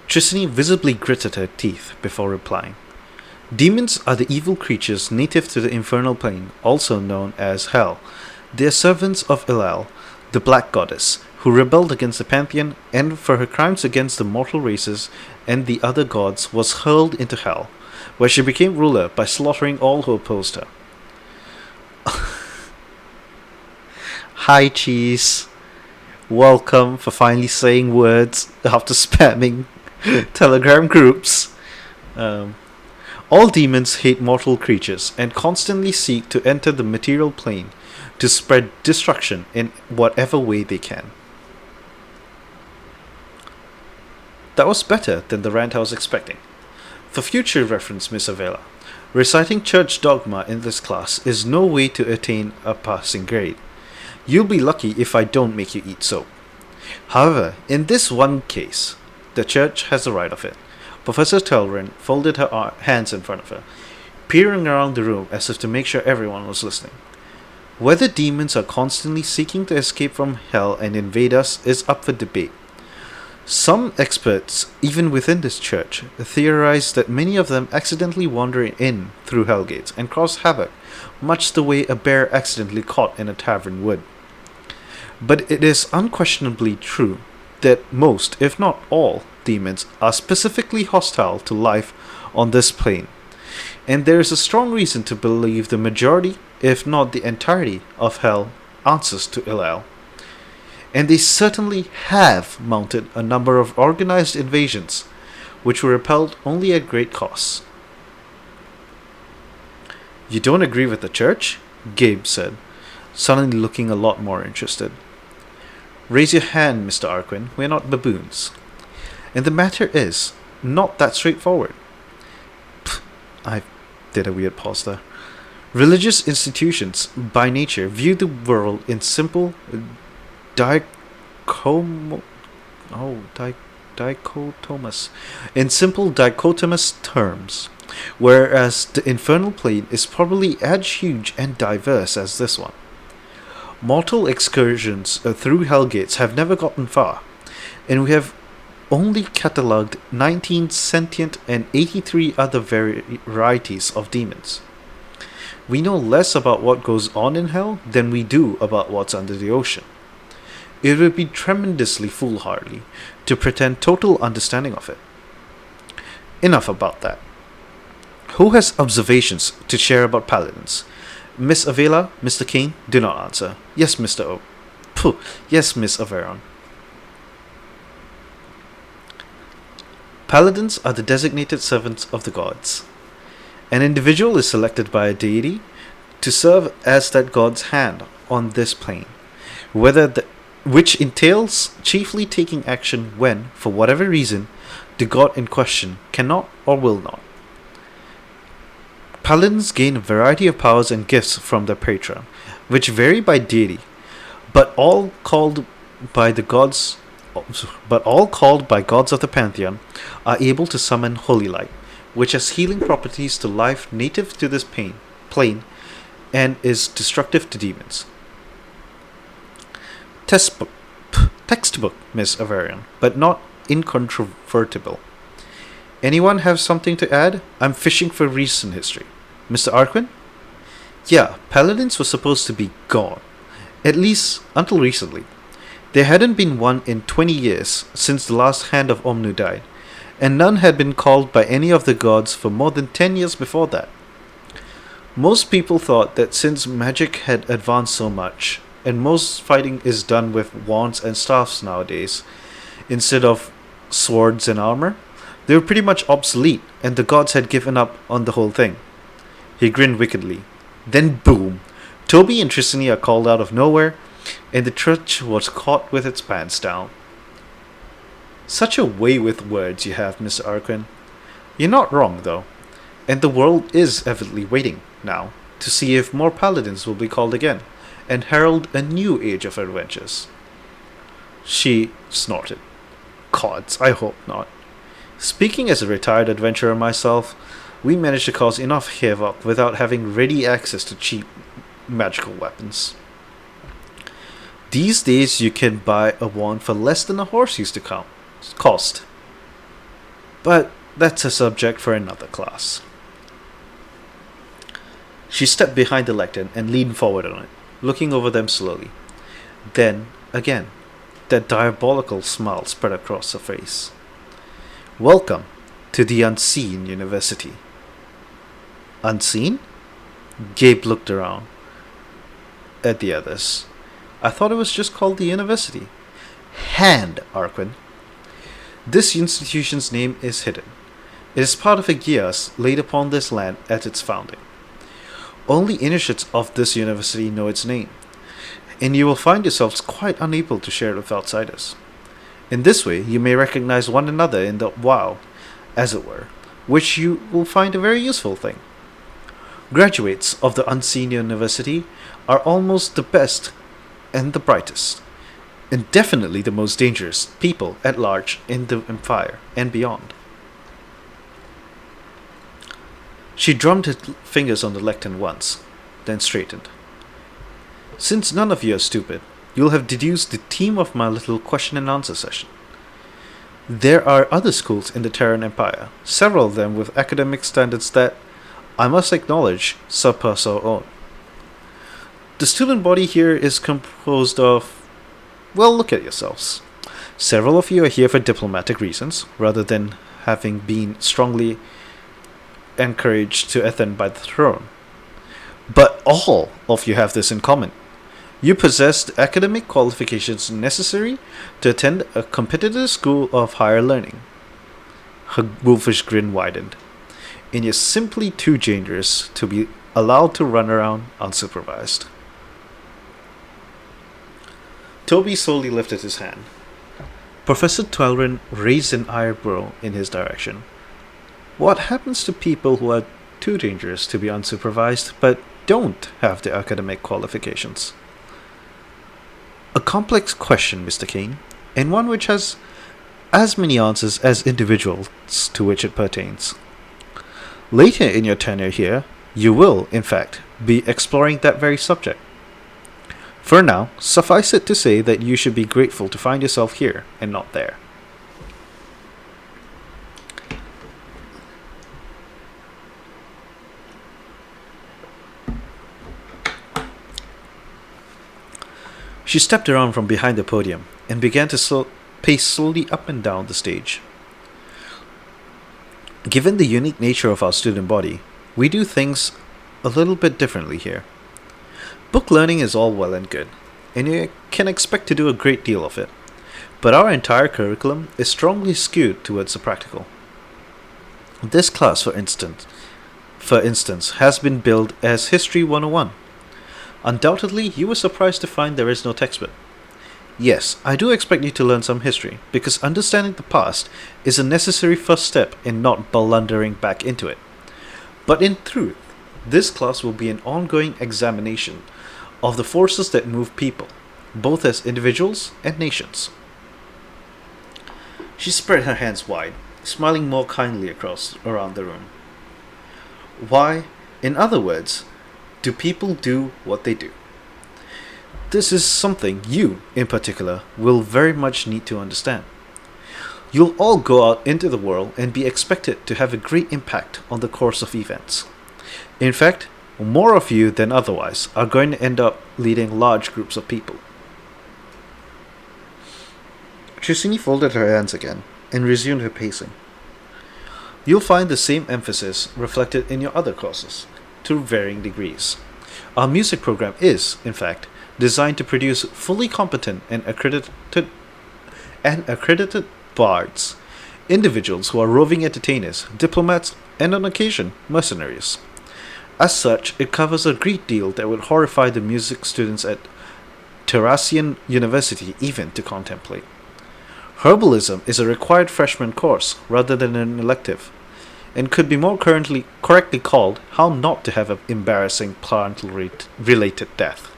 Triciny visibly gritted her teeth before replying. Demons are the evil creatures native to the infernal plane, also known as Hell. They are servants of Ilal, the Black Goddess, who rebelled against the Pantheon and for her crimes against the mortal races and the other gods was hurled into Hell, where she became ruler by slaughtering all who opposed her. Hi Cheese. Welcome for finally saying words after spamming Telegram groups. All demons hate mortal creatures and constantly seek to enter the material plane to spread destruction in whatever way they can. That was better than the rant I was expecting. For future reference, Miss Avila, reciting church dogma in this class is no way to attain a passing grade. You'll be lucky if I don't make you eat soap. However, in this one case, the church has the right of it. Professor Telrin folded her hands in front of her, peering around the room as if to make sure everyone was listening. Whether demons are constantly seeking to escape from hell and invade us is up for debate. Some experts, even within this church, theorize that many of them accidentally wander in through hell gates and cause havoc, much the way a bear accidentally caught in a tavern would. But it is unquestionably true that most, if not all, demons are specifically hostile to life on this plane, and there is a strong reason to believe the majority, if not the entirety, of hell answers to Ilal. And they certainly have mounted a number of organized invasions, which were repelled only at great costs. You don't agree with the church? Gabe said, suddenly looking a lot more interested. Raise your hand, Mr. Arquin. We're not baboons. And the matter is not that straightforward. I did a weird pause there. Religious institutions, by nature, view the world in simple dichotomous terms, whereas the infernal plane is probably as huge and diverse as this one. Mortal excursions through hellgates have never gotten far, and we have only catalogued 19 sentient and 83 other varieties of demons. We know less about what goes on in hell than we do about what's under the ocean. It would be tremendously foolhardy to pretend total understanding of it. Enough about that. Who has observations to share about paladins? Miss Avila, Mr. Kane, do not answer. Yes, Mr. O. Puh, yes, Miss Averon. Paladins are the designated servants of the gods. An individual is selected by a deity to serve as that god's hand on this plane, which entails chiefly taking action when, for whatever reason, the god in question cannot or will not. Paladins gain a variety of powers and gifts from their patron, which vary by deity, but all called by gods of the pantheon, are able to summon holy light, which has healing properties to life native to this plane and is destructive to demons. Textbook, Miss Avarian, but not incontrovertible. Anyone have something to add? I'm fishing for recent history. Mr. Arquin? Yeah, paladins were supposed to be gone, at least until recently. There hadn't been one in 20 years since the last hand of Omnu died, and none had been called by any of the gods for more than 10 years before that. Most people thought that since magic had advanced so much, and most fighting is done with wands and staffs nowadays, instead of swords and armor, they were pretty much obsolete, and the gods had given up on the whole thing. He grinned wickedly. Then boom! Toby and Tristany are called out of nowhere, and the church was caught with its pants down. Such a way with words you have, Mr. Arquin. You're not wrong, though, and the world is avidly waiting, now, to see if more paladins will be called again, and herald a new age of adventures. She snorted. Gods, I hope not. Speaking as a retired adventurer myself, we managed to cause enough havoc without having ready access to cheap magical weapons. These days you can buy a wand for less than a horse used to cost. But that's a subject for another class. She stepped behind the lectern and leaned forward on it, looking over them slowly. Then, again, that diabolical smile spread across her face. Welcome to the Unseen University. Unseen? Gabe looked around at the others. I thought it was just called the university. Hand, Arquin. This institution's name is hidden. It is part of a geas laid upon this land at its founding. Only initiates of this university know its name, and you will find yourselves quite unable to share it with outsiders. In this way, you may recognize one another in the wild, as it were, which you will find a very useful thing. Graduates of the unseen university are almost the best and the brightest, and definitely the most dangerous people at large in the empire and beyond. She drummed her fingers on the lectern once, then straightened. Since none of you are stupid, you'll have deduced the theme of my little question and answer session. There are other schools in the Terran Empire, several of them with academic standards that, I must acknowledge, surpass our own. The student body here is composed of, well, look at yourselves. Several of you are here for diplomatic reasons, rather than having been strongly encouraged to ascend by the throne. But all of you have this in common. You possess the academic qualifications necessary to attend a competitive school of higher learning. Her wolfish grin widened. And you're simply too dangerous to be allowed to run around unsupervised. Toby slowly lifted his hand. Professor Twelrin raised an eyebrow in his direction. What happens to people who are too dangerous to be unsupervised but don't have the academic qualifications? A complex question, Mr. Kane, and one which has as many answers as individuals to which it pertains. Later in your tenure here, you will, in fact, be exploring that very subject. For now, suffice it to say that you should be grateful to find yourself here and not there. She stepped around from behind the podium and began to pace slowly up and down the stage. Given the unique nature of our student body, we do things a little bit differently here. Book learning is all well and good, and you can expect to do a great deal of it, but our entire curriculum is strongly skewed towards the practical. This class, for instance, has been billed as History 101. Undoubtedly, you were surprised to find there is no textbook. Yes, I do expect you to learn some history, because understanding the past is a necessary first step in not blundering back into it. But in truth, this class will be an ongoing examination of the forces that move people, both as individuals and nations. She spread her hands wide, smiling more kindly around the room. Why, in other words, do people do what they do? This is something you, in particular, will very much need to understand. You'll all go out into the world and be expected to have a great impact on the course of events. In fact, more of you than otherwise are going to end up leading large groups of people. Trissini folded her hands again and resumed her pacing. You'll find the same emphasis reflected in your other courses, to varying degrees. Our music program is, in fact, designed to produce fully competent and accredited bards, individuals who are roving entertainers, diplomats, and on occasion, mercenaries. As such, it covers a great deal that would horrify the music students at Terrassian University even to contemplate. Herbalism is a required freshman course rather than an elective, and could be more correctly called How Not to Have an Embarrassing Plant-Related Death.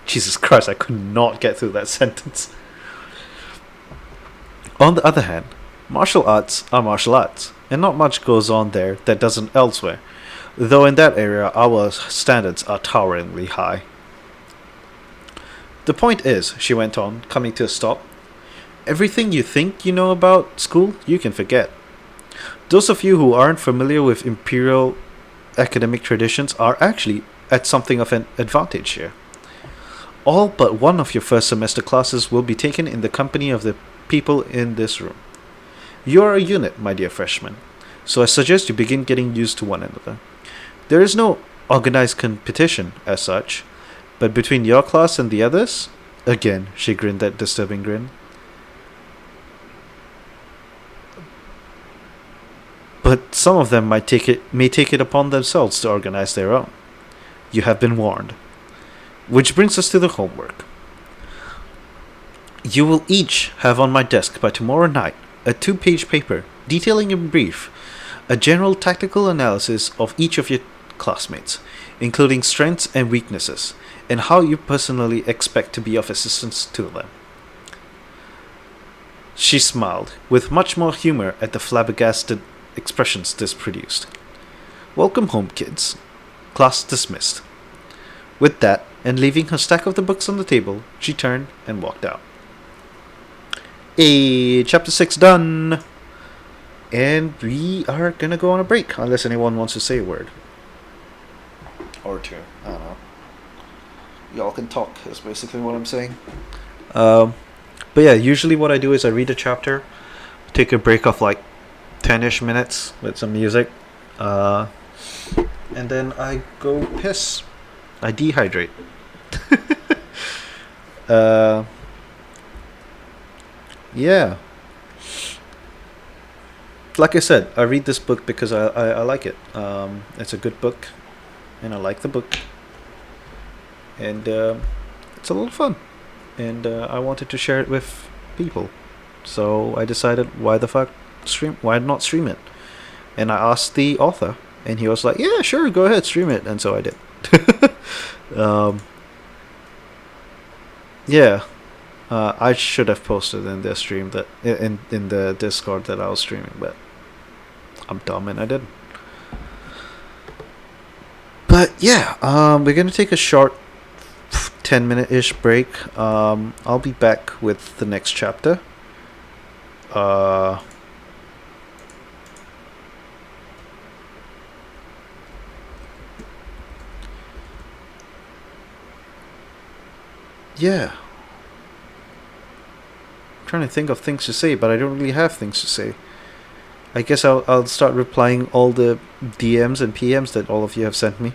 Jesus Christ, I could not get through that sentence. On the other hand, martial arts are martial arts, and not much goes on there that doesn't elsewhere, though in that area our standards are toweringly high. The point is, she went on, coming to a stop, everything you think you know about school, you can forget. Those of you who aren't familiar with imperial academic traditions are actually at something of an advantage here. All but one of your first semester classes will be taken in the company of the people in this room. You are a unit, my dear freshman, so I suggest you begin getting used to one another. There is no organized competition as such, but between your class and the others, again, she grinned that disturbing grin. But some of them may take it upon themselves to organize their own. You have been warned. Which brings us to the homework. You will each have on my desk by tomorrow night a 2-page paper detailing in brief a general tactical analysis of each of your classmates, including strengths and weaknesses, and how you personally expect to be of assistance to them. She smiled, with much more humor at the flabbergasted expressions this produced. Welcome home, kids. Class dismissed. With that, and leaving her stack of the books on the table, she turned and walked out. Hey, chapter 6 done! And we are gonna go on a break, unless anyone wants to say a word. Or two. I don't know. Y'all can talk, is basically what I'm saying. Um, but yeah, usually what I do is I read a chapter, take a break of like 10-ish minutes with some music, uh, and then I go piss. I dehydrate. uh, yeah. Like I said, I read this book because I like it. It's a good book, and I like the book, and it's a little fun, and I wanted to share it with people. So I decided, why the fuck stream? Why not stream it? And I asked the author, and he was like, "Yeah, sure, go ahead, stream it." And so I did. um, yeah, I should have posted in the stream that in the Discord that I was streaming, but I'm dumb and I didn't. But yeah, we're gonna take a short 10-minute ish break. I'll be back with the next chapter. Uh, yeah, I'm trying to think of things to say, but I don't really have things to say. I guess I'll start replying all the DMs and PMs that all of you have sent me.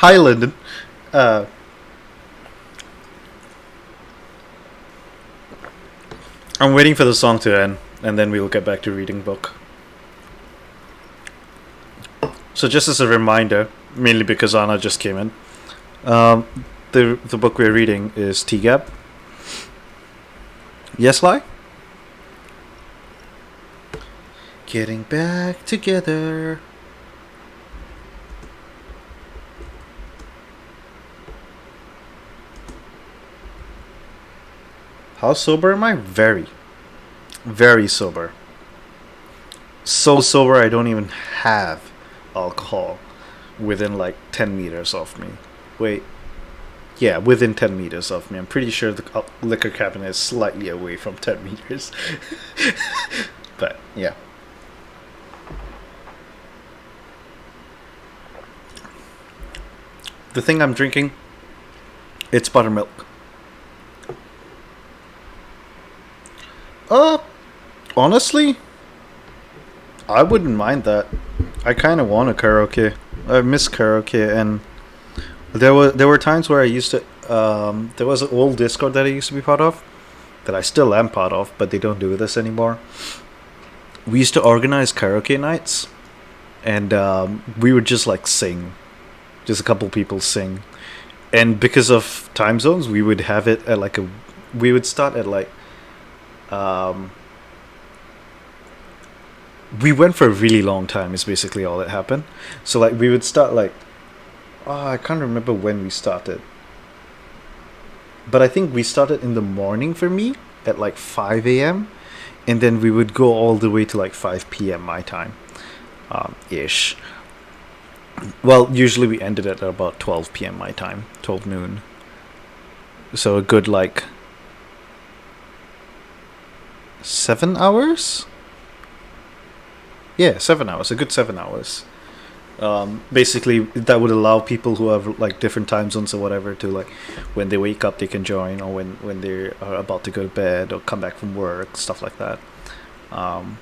Hi, Lyndon. Uh, I'm waiting for the song to end, and then we will get back to reading book. So just as a reminder, mainly because Anna just came in, um, the book we're reading is TGAB. Yes, Lai? Getting back together. How sober am I? Very. Very sober. So sober I don't even have alcohol within like 10 meters of me. Wait. Yeah, within 10 meters of me. I'm pretty sure the liquor cabinet is slightly away from 10 meters. But, yeah. The thing I'm drinking, it's buttermilk. Uh, honestly, I wouldn't mind that. I kind of want a karaoke. I miss karaoke, and there were times where I used to. There was an old Discord that I used to be part of, that I still am part of, but they don't do this anymore. We used to organize karaoke nights, and we would just like sing, just a couple people sing, and because of time zones, we would have it at like a. We would start at like. Um, we went for a really long time. Is basically all that happened. So like we would start like. Oh, I can't remember when we started. But I think we started in the morning for me at like 5 a.m. And then we would go all the way to like 5 p.m. my time, ish. Well, usually we ended at about 12 p.m. my time, 12 noon. So a good like 7 hours? Yeah, 7 hours. A good 7 hours. Basically, that would allow people who have like different time zones or whatever to like, when they wake up, they can join, or when they are about to go to bed or come back from work, stuff like that. Um,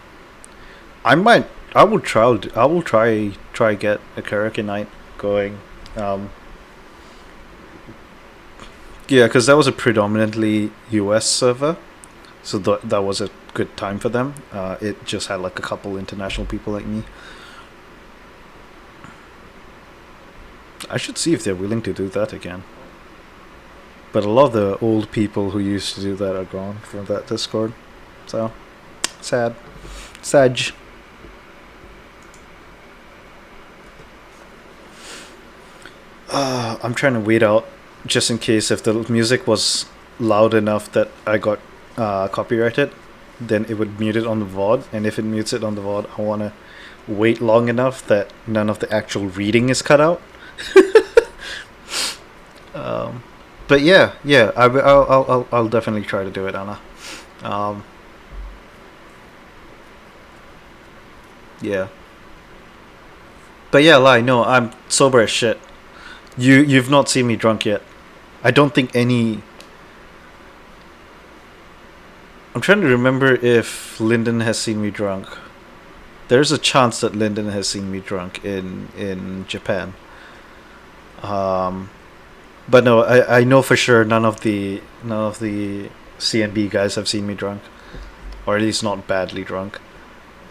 I might, I will try get a karaoke night going. Um, yeah, because that was a predominantly U.S. server, so that was a good time for them. It just had like a couple international people like me. I should see if they're willing to do that again. But a lot of the old people who used to do that are gone from that Discord. So, sad. Sag. I'm trying to wait out just in case if the music was loud enough that I got copyrighted, then it would mute it on the VOD. And if it mutes it on the VOD, I want to wait long enough that none of the actual reading is cut out. um, but yeah, I'll definitely try to do it, Anna. Um, yeah, but yeah, lie. No, I'm sober as shit. You've not seen me drunk yet. I don't think any. I'm trying to remember if Lyndon has seen me drunk. There's a chance that Lyndon has seen me drunk in Japan. Um, but no, I know for sure none of the CNB guys have seen me drunk, or at least not badly drunk.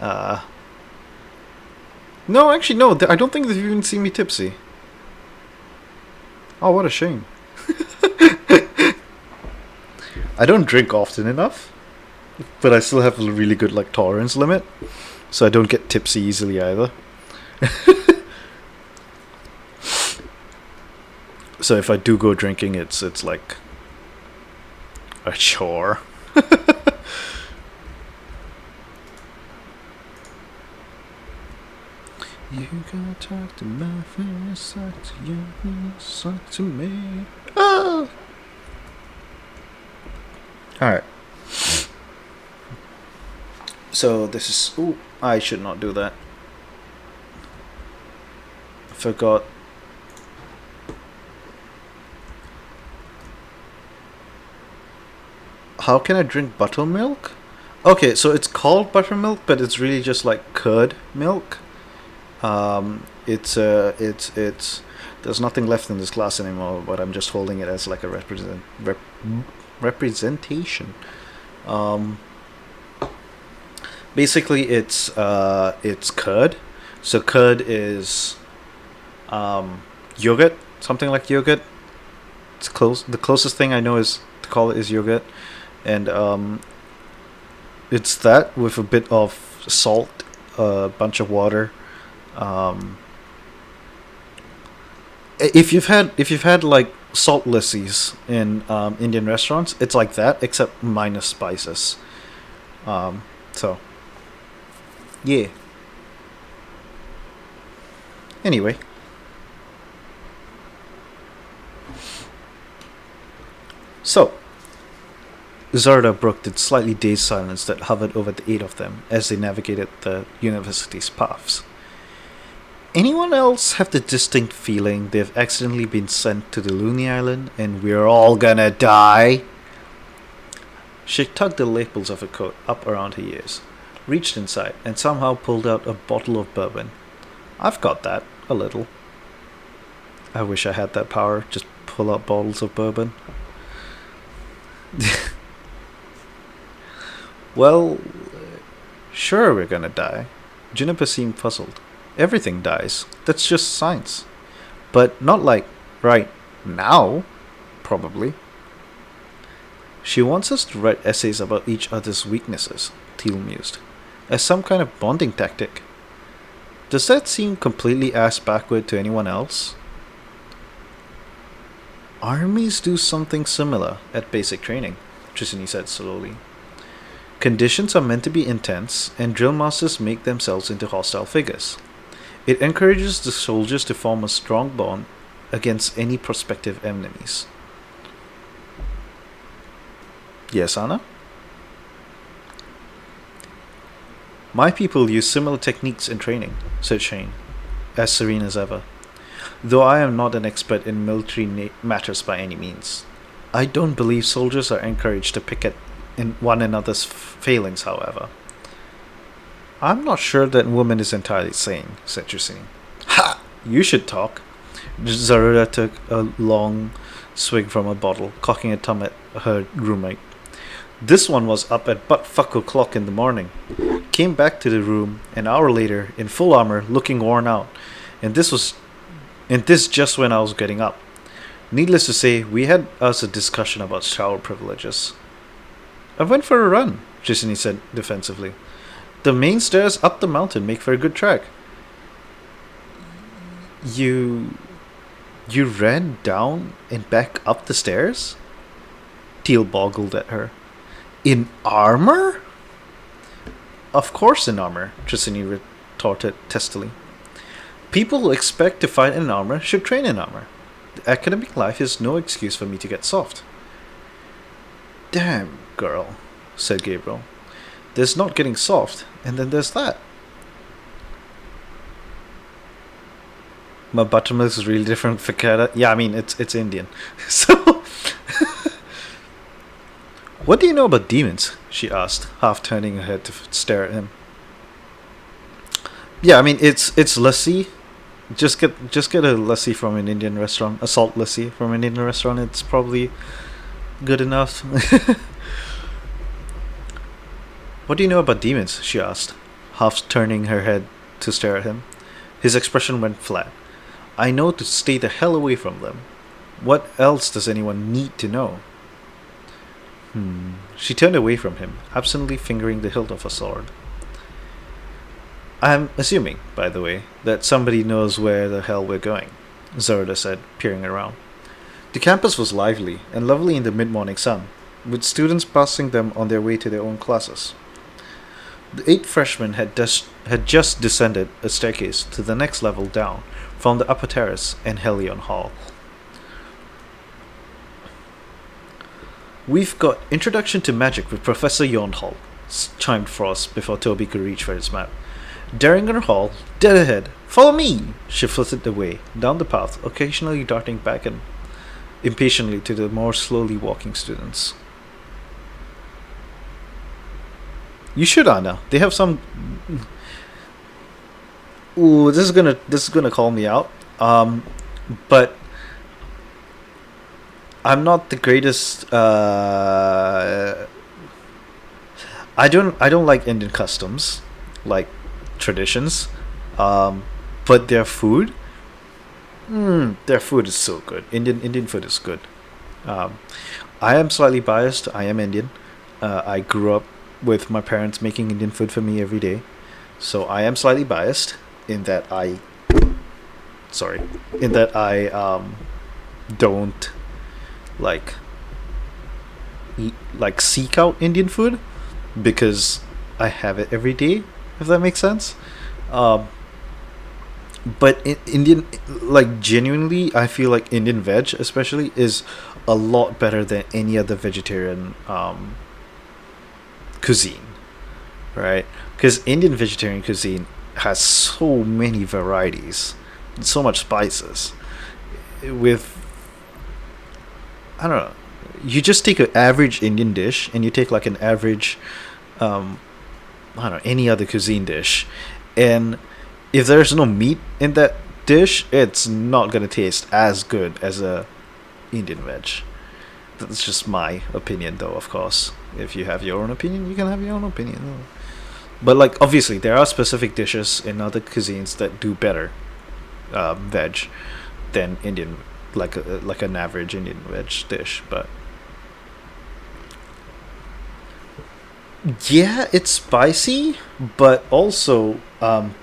Uh, no, actually no, I don't think they've even seen me tipsy. Oh, what a shame. I don't drink often enough, but I still have a really good like tolerance limit, so I don't get tipsy easily either. So if I do go drinking, it's like a chore. You gotta talk to my friends, talk to you, talk to me. Ah! Alright. So this is. Ooh, I should not do that. Forgot. How can I drink buttermilk? Okay, so it's called buttermilk, but it's really just like curd milk. It's There's nothing left in this class anymore, but I'm just holding it as like a representation. Um, Basically, it's curd. So curd is yogurt, something like yogurt. It's close. The closest thing I know is to call it is yogurt, and it's that with a bit of salt, a bunch of water. Um, if you've had like salt lassies in Indian restaurants, it's like that except minus spices. So yeah. Anyway, so Zarda broke the slightly dazed silence that hovered over the eight of them as they navigated the university's paths. Anyone else have the distinct feeling they've accidentally been sent to the Looney Island and we're all gonna die? She tugged the lapels of her coat up around her ears, reached inside, and somehow pulled out a bottle of bourbon. I've got that, a little. I wish I had that power, just pull out bottles of bourbon. Well, sure we're gonna die. Juniper seemed puzzled. Everything dies. That's just science. But not like right now, probably. She wants us to write essays about each other's weaknesses, Teal mused, as some kind of bonding tactic. Does that seem completely ass backward to anyone else? Armies do something similar at basic training, Tricini said slowly. Conditions are meant to be intense, and drill masters make themselves into hostile figures. It encourages the soldiers to form a strong bond against any prospective enemies. Yes, Anna? My people use similar techniques in training, said Shane, as serene as ever, though I am not an expert in military matters by any means. I don't believe soldiers are encouraged to pick at one another's failings, however. I'm not sure that woman is entirely sane, said Tricini. Ha! You should talk. Zaruda took a long swig from a bottle, cocking a thumb at her roommate. This one was up at butt-fuck o'clock in the morning. Came back to the room an hour later in full armor, looking worn out, and this just when I was getting up. Needless to say, we had us a discussion about shower privileges. I went for a run, Tricini said defensively. The main stairs up the mountain make for a good track. You ran down and back up the stairs? Teal boggled at her. In armor? Of course in armor, Tricini retorted testily. People who expect to fight in armor should train in armor. The academic life is no excuse for me to get soft. Damn, girl, said Gabriel. There's not getting soft, and then there's that. My buttermilk is really different for Canada. Yeah, I mean, it's Indian. So, what do you know about demons? She asked, half turning her head to stare at him. Yeah, I mean, it's lassi. Just get a lassi from an Indian restaurant, a salt lassi from an Indian restaurant. It's probably good enough. What do you know about demons? She asked, half turning her head to stare at him. His expression went flat. I know to stay the hell away from them. What else does anyone need to know? She turned away from him, absently fingering the hilt of a sword. I'm assuming, by the way, that somebody knows where the hell we're going, Zorda said, peering around. The campus was lively and lovely in the mid-morning sun, with students passing them on their way to their own classes. The 8 freshmen had just descended a staircase to the next level down from the upper terrace and Helion Hall. We've got Introduction to Magic with Professor Yonhall, chimed Frost before Toby could reach for his map. Derringer Hall, dead ahead. Follow me! She flitted away, down the path, occasionally darting back and impatiently to the more slowly walking students. You should, Anna. They have some. Ooh, this is gonna call me out. but I'm not the greatest. I don't like Indian customs, like traditions, um, but their food is so good. Indian food is good. Um, I am slightly biased. I am Indian. I grew up with my parents making Indian food for me every day, so I am slightly biased in that I sorry in that I don't like eat like seek out Indian food because I have it every day. If that makes sense. Um, but Indian, like genuinely, I feel like Indian veg, especially, is a lot better than any other vegetarian cuisine, right? Because Indian vegetarian cuisine has so many varieties, so much spices. With I don't know, you just take an average Indian dish and you take like an average, um, I don't know, any other cuisine dish, and if there's no meat in that dish, it's not gonna taste as good as a Indian veg. That's just my opinion, though. Of course, if you have your own opinion, you can have your own opinion. But like, obviously, there are specific dishes in other cuisines that do better veg than Indian, like an average Indian veg dish. But yeah, it's spicy, but also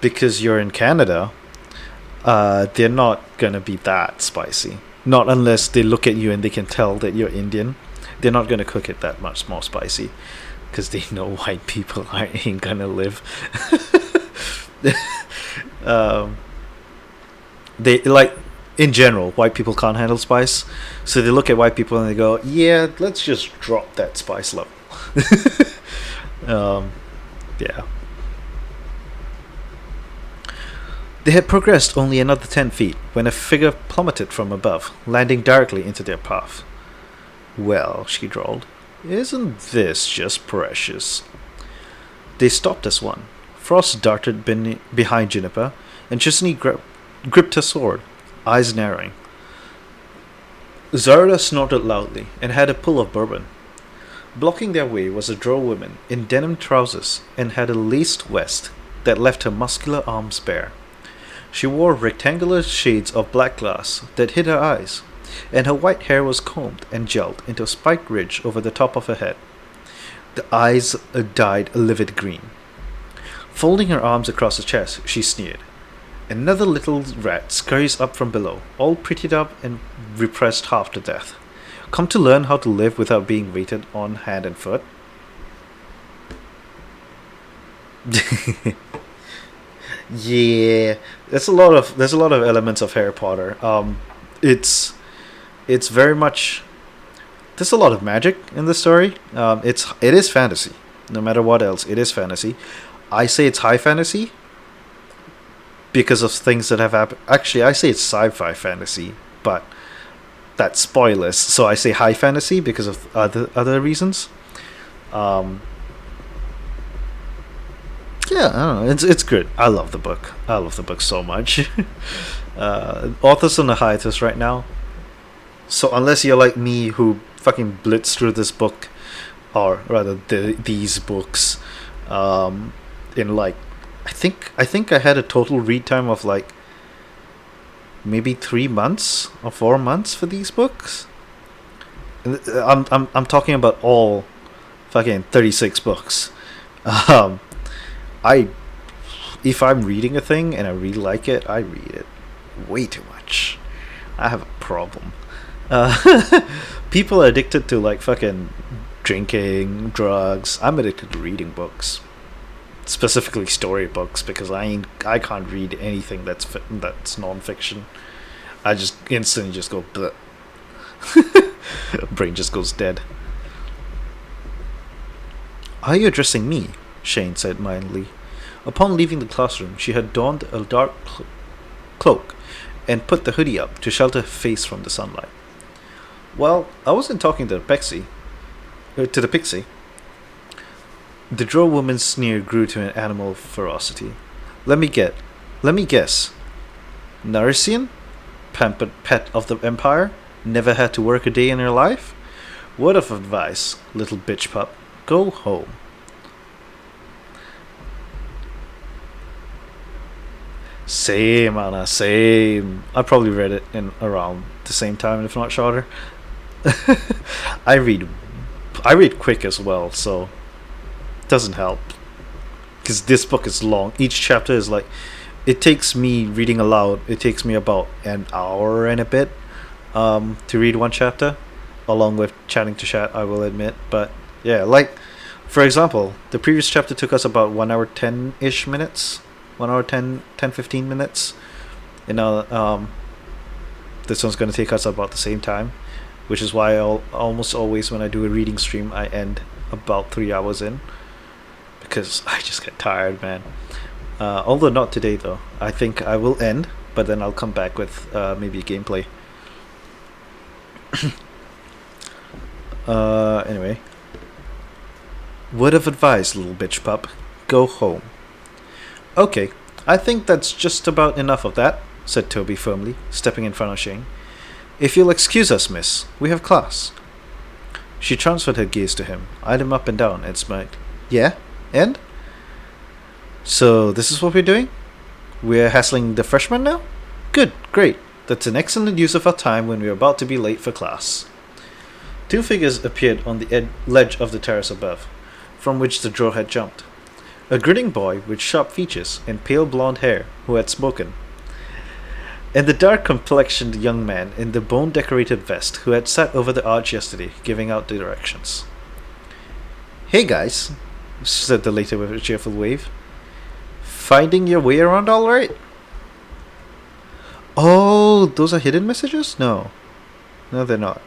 because you're in Canada, they're not gonna be that spicy. Not unless they look at you and they can tell that you're Indian. They're not gonna cook it that much more spicy because they know white people ain't gonna live. um, they like in general, white people can't handle spice, so they look at white people and they go, "Yeah, let's just drop that spice level." um, yeah. They had progressed only another 10 feet when a figure plummeted from above, landing directly into their path. Well, she drawled, isn't this just precious? They stopped as one. Frost darted behind Juniper, and Chisney gripped her sword, eyes narrowing. Zarda snorted loudly and had a pull of bourbon. Blocking their way was a drow woman in denim trousers and had a laced vest that left her muscular arms bare. She wore rectangular shades of black glass that hid her eyes, and her white hair was combed and gelled into a spiked ridge over the top of her head. The eyes dyed a livid green. Folding her arms across her chest, she sneered. Another little rat scurries up from below, all prettied up and repressed half to death. Come to learn how to live without being waited on hand and foot? Yeah, there's a lot of elements of Harry Potter. It's it's very much there's a lot of magic in the story. It is fantasy. No matter what else, it is fantasy. I say it's high fantasy because of things that have happened. Actually, I say it's sci-fi fantasy, but that's spoilers. So I say high fantasy because of other reasons. Um, yeah, I don't know. It's good. I love the book. I love the book so much. Author's on the hiatus right now, so unless you're like me who fucking blitzed through this book, or rather these books, um, in like, I think I had a total read time of like maybe 3 months or 4 months for these books. I'm talking about all fucking 36 books. Um, I if I'm reading a thing and I really like it, I read it way too much. I have a problem. People are addicted to like fucking drinking, drugs. I'm addicted to reading books, specifically storybooks, because I can't read anything that's non-fiction. I just instantly just go bleh. Brain just goes dead. Are you addressing me? Shane said mildly. Upon leaving the classroom, she had donned a dark cloak and put the hoodie up to shelter her face from the sunlight. Well, I wasn't talking to the pixie. The drow woman's sneer grew to an animal ferocity. Let me guess. Narisian? pampered pet of the Empire, never had to work a day in her life? Word of advice, little bitch pup, go home. Same, Anna, same. I probably read it in around the same time, if not shorter. I read, I read quick as well, so it doesn't help. Because this book is long. Each chapter is like, it takes me reading aloud. It takes me about an hour and a bit, to read one chapter, along with chatting to chat. I will admit, but yeah, like for example, the previous chapter took us about 1 hour 10-ish minutes, 1 hour 15 minutes. You know, this one's gonna take us about the same time, which is why I'll almost always when I do a reading stream I end about 3 hours in, because I just get tired, man. Although not today though. I think I will end, but then I'll come back with maybe gameplay. Anyway. Word of advice, little bitch pup. Go home. Okay, I think that's just about enough of that, said Toby firmly, stepping in front of Shane. If you'll excuse us, miss, we have class. She transferred her gaze to him, eyed him up and down, and smirked. Yeah? And? So, this is what we're doing? We're hassling the freshmen now? Good, great. That's an excellent use of our time when we're about to be late for class. Two figures appeared on the ledge of the terrace above, from which the drow had jumped. A grinning boy with sharp features and pale blonde hair who had spoken, and the dark-complexioned young man in the bone-decorated vest who had sat over the arch yesterday, giving out directions. Hey guys, said the latter with a cheerful wave. Finding your way around all right? Oh, those are hidden messages? No. No, they're not.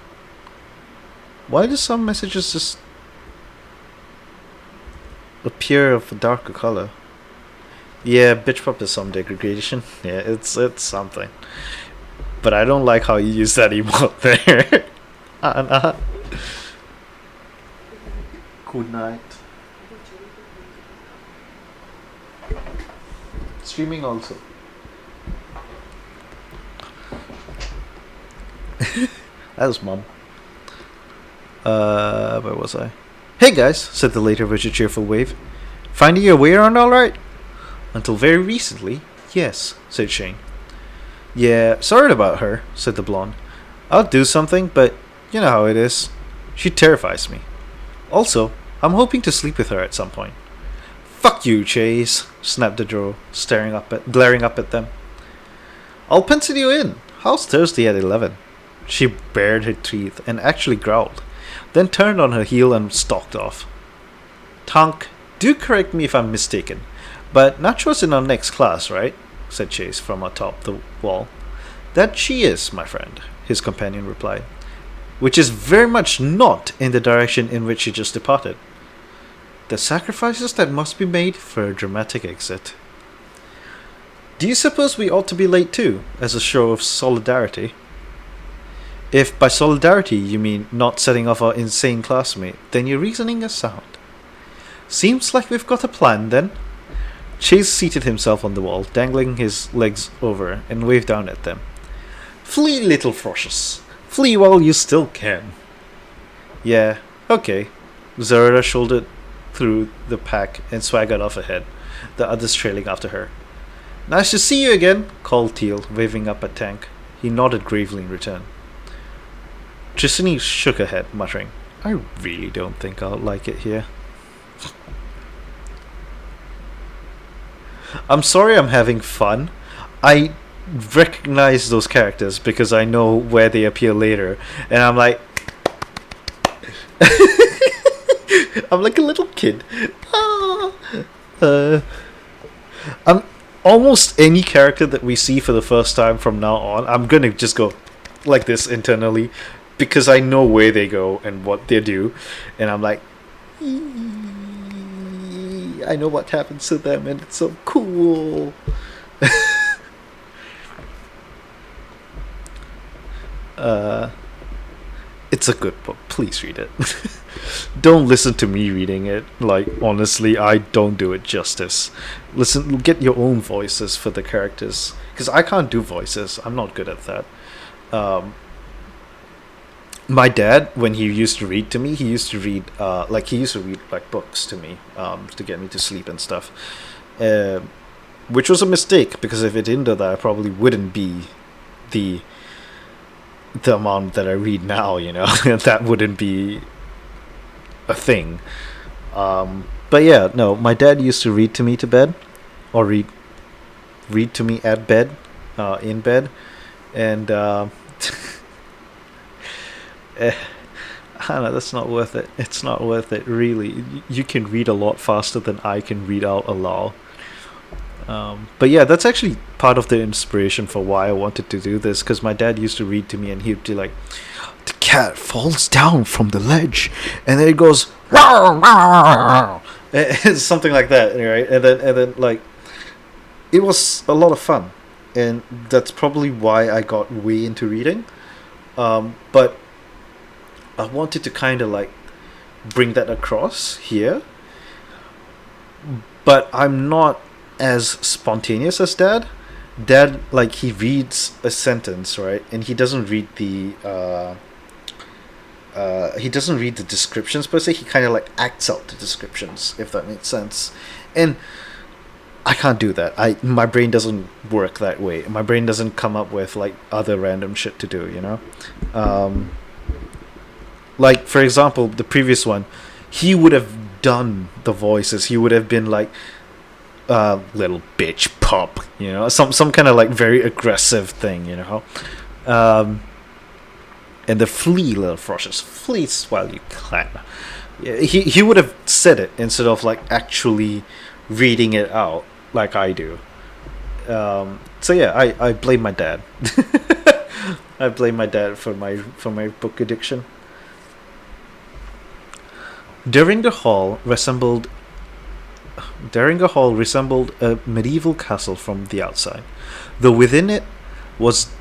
Why do some messages just appear of a darker color? Yeah, bitch pop is some degradation. Yeah, it's something. But I don't like how you use that emote there. Anna. Good night. Streaming also. That was mom. Where was I? Hey guys, said the later with a cheerful wave. Finding your way around alright? Until very recently, yes, said Shane. Yeah, sorry about her, said the blonde. I'll do something, but you know how it is. She terrifies me. Also, I'm hoping to sleep with her at some point. Fuck you, Chase, snapped the drow, glaring up at them. I'll pencil you in. How's Thursday at 11? She bared her teeth and actually growled, then turned on her heel and stalked off. Tonk, do correct me if I'm mistaken, but Nacho's in our next class, right? Said Chase from atop the wall. That she is, my friend, his companion replied, which is very much not in the direction in which she just departed. The sacrifices that must be made for a dramatic exit. Do you suppose we ought to be late too, as a show of solidarity? If by solidarity you mean not setting off our insane classmate, then your reasoning is sound. Seems like we've got a plan then. Chase seated himself on the wall, dangling his legs over, and waved down at them. Flee, little froshes. Flee while you still can. Yeah, okay. Zerda shouldered through the pack and swaggered off ahead, the others trailing after her. Nice to see you again, called Teal, waving up at Tank. He nodded gravely in return. Trissini shook her head, muttering, I really don't think I'll like it here. I'm sorry I'm having fun. I recognize those characters because I know where they appear later, and I'm like... I'm like a little kid. I'm almost any character that we see for the first time from now on, I'm gonna just go like this internally, because I know where they go and what they do, and I'm like, I know what happens to them, and it's so cool. It's a good book. Please read it. Don't listen to me reading it. Like, honestly, I don't do it justice. Listen, get your own voices for the characters. Because I can't do voices. I'm not good at that. Um, my dad, when he used to read to me, he used to read like books to me, to get me to sleep and stuff. Um which was a mistake because if it didn't do that, I probably wouldn't be the the amount that I read now. That wouldn't be a thing. But yeah, no, my dad used to read to me to bed, or read to me at bed, in bed, and eh, I don't know. That's not worth it. It's not worth it, really. You can read a lot faster than I can read out aloud. But yeah, that's actually part of the inspiration for why I wanted to do this. Because my dad used to read to me, and he'd be like, "The cat falls down from the ledge, and then it goes "Rawr, rawr," and something like that, right? And then like it was a lot of fun, and that's probably why I got way into reading. But I wanted to kind of like bring that across here, but I'm not as spontaneous as dad. Dad, like, he reads a sentence, right, and he doesn't read the descriptions per se. He kind of like acts out the descriptions, if that makes sense. And I can't do that. My brain doesn't work that way. My brain doesn't come up with like other random shit to do. Um, like, for example, the previous one, he would have done the voices. He would have been like, little bitch pup, some kind of like very aggressive thing. Um, and the flee, little froshes, flees while you can. Yeah, he would have said it instead of like actually reading it out like I do. So yeah, I blame my dad. I blame my dad for my book addiction. During the hall resembled Daringa Hall resembled a medieval castle from the outside, though within it was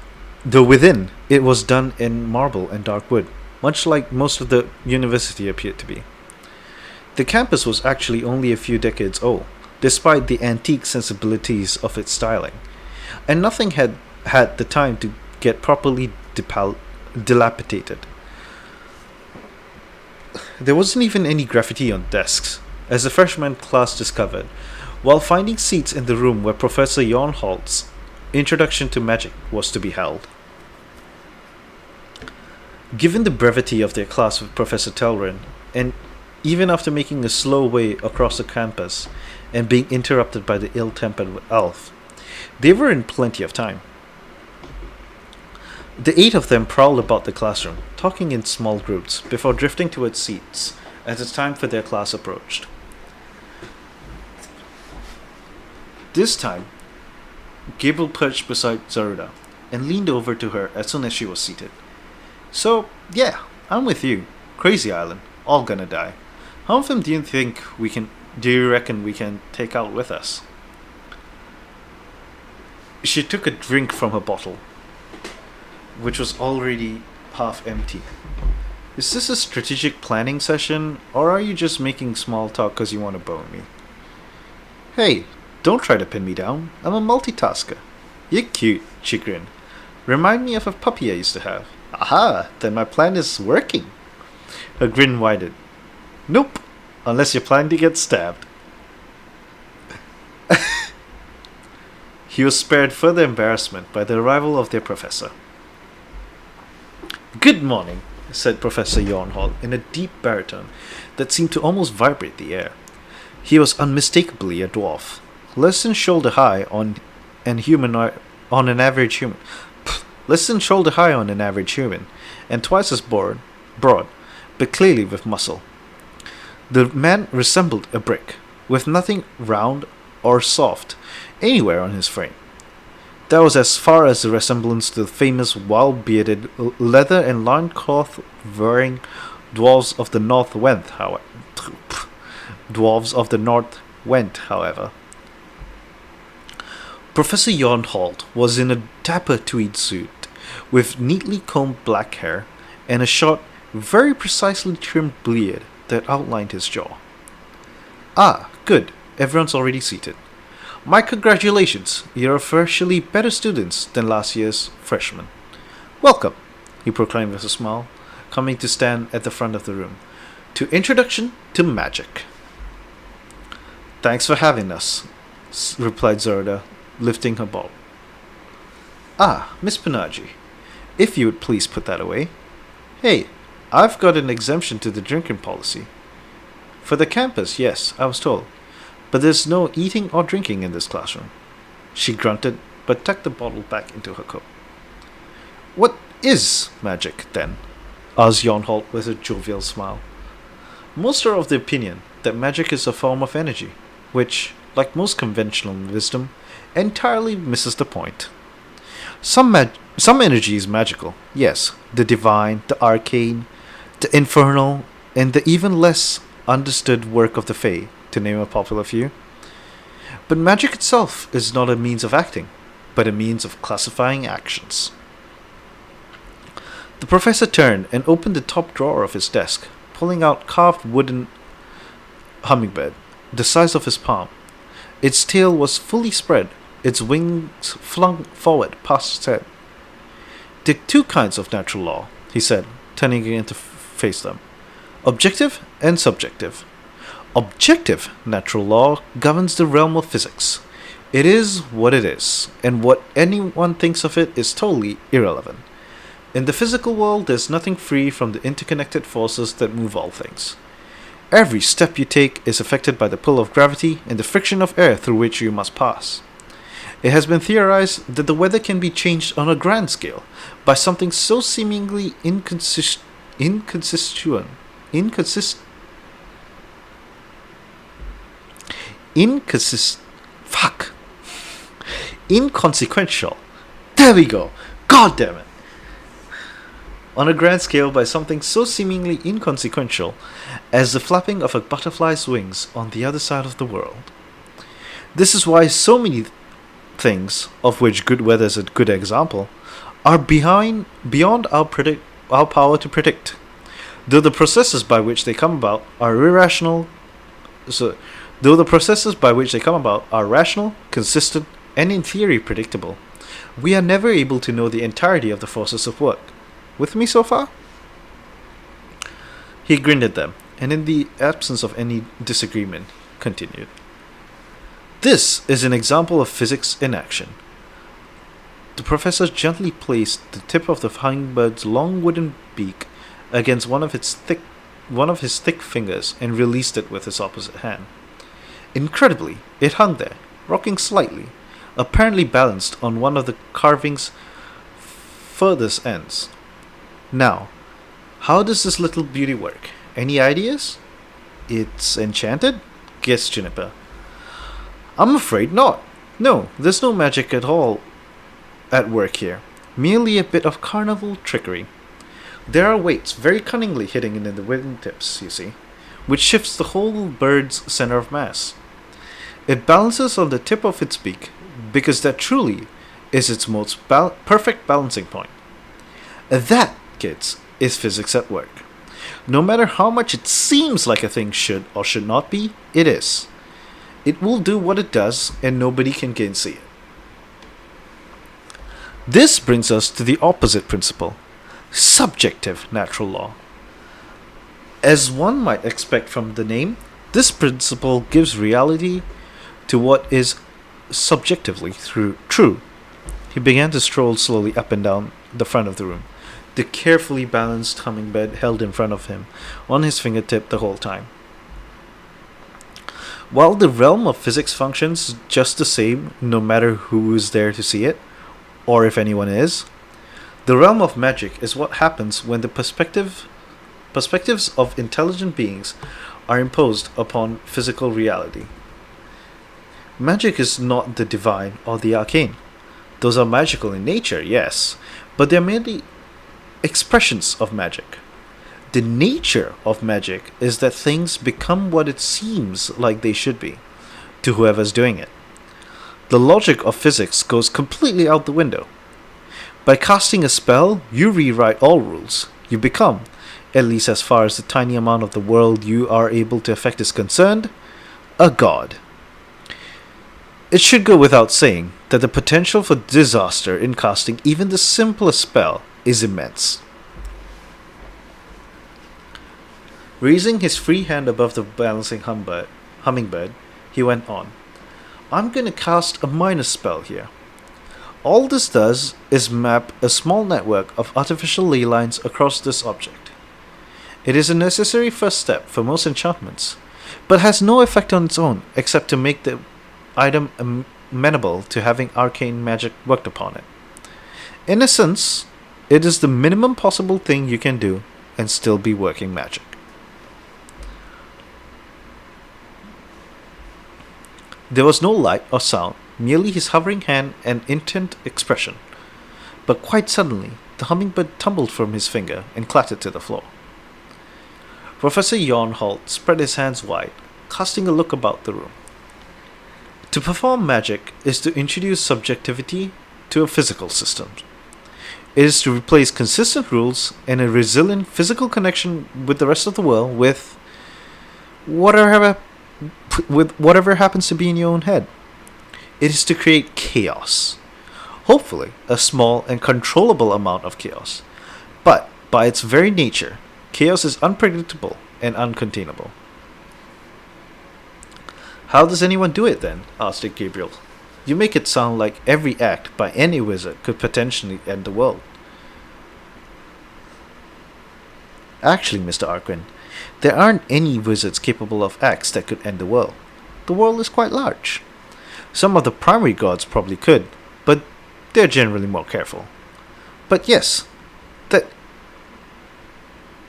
though within it was done in marble and dark wood, much like most of the university appeared to be. The campus was actually only a few decades old, despite the antique sensibilities of its styling, and nothing had had the time to get properly dilapidated. There wasn't even any graffiti on desks, as the freshman class discovered, while finding seats in the room where Professor Jornholt's introduction to magic was to be held. Given the brevity of their class with Professor Telrin, and even after making a slow way across the campus and being interrupted by the ill-tempered elf, they were in plenty of time. The eight of them prowled about the classroom, talking in small groups, before drifting towards seats as the time for their class approached. This time, Gabriel perched beside Zaruda and leaned over to her as soon as she was seated. "So, yeah, I'm with you. Crazy Island. All gonna die. How of them do you reckon we can take out with us?" She took a drink from her bottle, which was already half empty. "Is this a strategic planning session, or are you just making small talk because you want to bone me?" "Hey, don't try to pin me down. I'm a multitasker." "You're cute," she grinned. "Remind me of a puppy I used to have." "Aha, then my plan is working." Her grin widened. "Nope, unless you're planning to get stabbed." He was spared further embarrassment by the arrival of their professor. "Good morning," said Professor Jornholt in a deep baritone that seemed to almost vibrate the air. He was unmistakably a dwarf, less than shoulder high on an average human, less than shoulder high on an average human, and twice as broad, but clearly with muscle. The man resembled a brick, with nothing round or soft anywhere on his frame. That was as far as the resemblance to the famous wild-bearded, leather and loincloth-wearing dwarves of the North went, however. Professor Jornholt was in a dapper tweed suit, with neatly combed black hair, and a short, very precisely trimmed beard that outlined his jaw. Ah, good. Everyone's already seated. My congratulations. You're officially better students than last year's freshmen. Welcome, he proclaimed with a smile, coming to stand at the front of the room. To Introduction to Magic. Thanks for having us, replied Zorda, lifting her bowl. Ah, Miss Panaji, if you would please put that away. Hey, I've got an exemption to the drinking policy. For the campus, yes, I was told. But there's no eating or drinking in this classroom. She grunted, but tucked the bottle back into her coat. What is magic, then? Asked Yonholt with a jovial smile. Most are of the opinion that magic is a form of energy, which, like most conventional wisdom, entirely misses the point. Some energy is magical, yes, the divine, the arcane, the infernal, and the even less understood work of the Fae, to name a popular few. But magic itself is not a means of acting, but a means of classifying actions. The professor turned and opened the top drawer of his desk, pulling out carved wooden hummingbird, the size of his palm. Its tail was fully spread, its wings flung forward past its head. There are two kinds of natural law, he said, turning again to face them. Objective and subjective. Objective natural law governs the realm of physics. It is what it is, and what anyone thinks of it is totally irrelevant. In the physical world, there's nothing free from the interconnected forces that move all things. Every step you take is affected by the pull of gravity and the friction of air through which you must pass. It has been theorized that the weather can be changed on a grand scale by something so seemingly inconsequential inconsequential. There we go. God damn it. On a grand scale by something so seemingly inconsequential as the flapping of a butterfly's wings on the other side of the world. This is why so many things, of which good weather is a good example, are beyond our power to predict. Though the processes by which they come about are rational, consistent, and in theory predictable, we are never able to know the entirety of the forces of work. With me so far? He grinned at them, and in the absence of any disagreement, continued. This is an example of physics in action. The professor gently placed the tip of the hummingbird's long wooden beak against one of his thick fingers and released it with his opposite hand. Incredibly, it hung there, rocking slightly, apparently balanced on one of the carving's furthest ends. Now, how does this little beauty work? Any ideas? It's enchanted? Guessed Juniper. I'm afraid not. No, there's no magic at all at work here. Merely a bit of carnival trickery. There are weights very cunningly hidden in the wing tips, you see, which shifts the whole bird's center of mass. It balances on the tip of its beak, because that truly is its most perfect balancing point. That, kids, is physics at work. No matter how much it seems like a thing should or should not be, it is. It will do what it does, and nobody can gainsay it. This brings us to the opposite principle, subjective natural law. As one might expect from the name, this principle gives reality to what is subjectively true. He began to stroll slowly up and down the front of the room, the carefully balanced hummingbird held in front of him on his fingertip the whole time. While the realm of physics functions just the same no matter who is there to see it, or if anyone is, the realm of magic is what happens when the perspectives of intelligent beings are imposed upon physical reality. Magic is not the divine or the arcane. Those are magical in nature, yes, but they're merely expressions of magic. The nature of magic is that things become what it seems like they should be, to whoever's doing it. The logic of physics goes completely out the window. By casting a spell, you rewrite all rules. You become, at least as far as the tiny amount of the world you are able to affect is concerned, a god. It should go without saying that the potential for disaster in casting even the simplest spell is immense. Raising his free hand above the balancing hummingbird, he went on. I'm gonna cast a minor spell here. All this does is map a small network of artificial ley lines across this object. It is a necessary first step for most enchantments, but has no effect on its own except to make the item amenable to having arcane magic worked upon it. In essence, it is the minimum possible thing you can do and still be working magic. There was no light or sound, merely his hovering hand and intent expression. But quite suddenly, the hummingbird tumbled from his finger and clattered to the floor. Professor Yarnholt spread his hands wide, casting a look about the room. To perform magic is to introduce subjectivity to a physical system. It is to replace consistent rules and a resilient physical connection with the rest of the world with whatever happens to be in your own head. It is to create chaos. Hopefully, a small and controllable amount of chaos. But, by its very nature, chaos is unpredictable and uncontainable. How does anyone do it then? Asked Gabriel. You make it sound like every act by any wizard could potentially end the world. Actually, Mr. Arquin, there aren't any wizards capable of acts that could end the world. The world is quite large. Some of the primary gods probably could, but they're generally more careful. But yes, that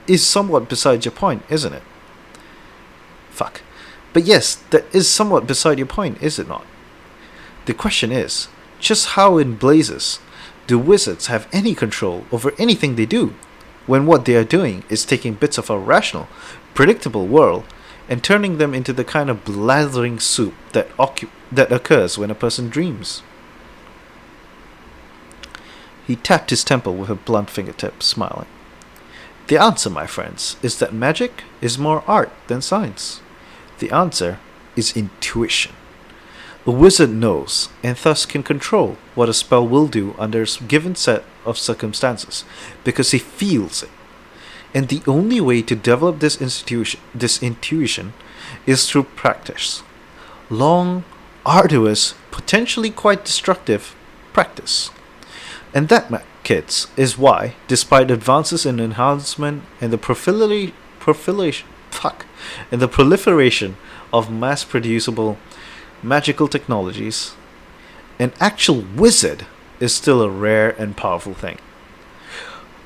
is somewhat beside your point, isn't it? Fuck. But yes, that is somewhat beside your point, is it not? The question is, just how in blazes do wizards have any control over anything they do, when what they are doing is taking bits of our rational, predictable world and turning them into the kind of blathering soup that occurs when a person dreams? He tapped his temple with a blunt fingertip, smiling. The answer, my friends, is that magic is more art than science. The answer is intuition. A wizard knows, and thus can control, what a spell will do under a given set of circumstances, because he feels it. And the only way to develop this intuition is through practice. Long, arduous, potentially quite destructive practice. And that, kids, is why, despite advances in enhancement and the proliferation of mass-producible magical technologies, an actual wizard is still a rare and powerful thing.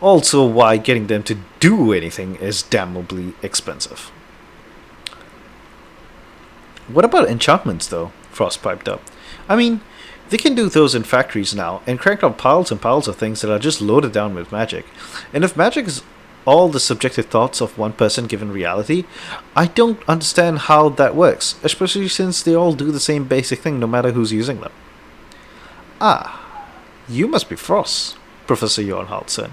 Also why getting them to do anything is damnably expensive. What about enchantments though? Frost piped up. I mean, they can do those in factories now and crank out piles and piles of things that are just loaded down with magic. And if magic is all the subjective thoughts of one person given reality, I don't understand how that works, especially since they all do the same basic thing no matter who's using them. Ah, you must be Frost, Professor Jornholt said.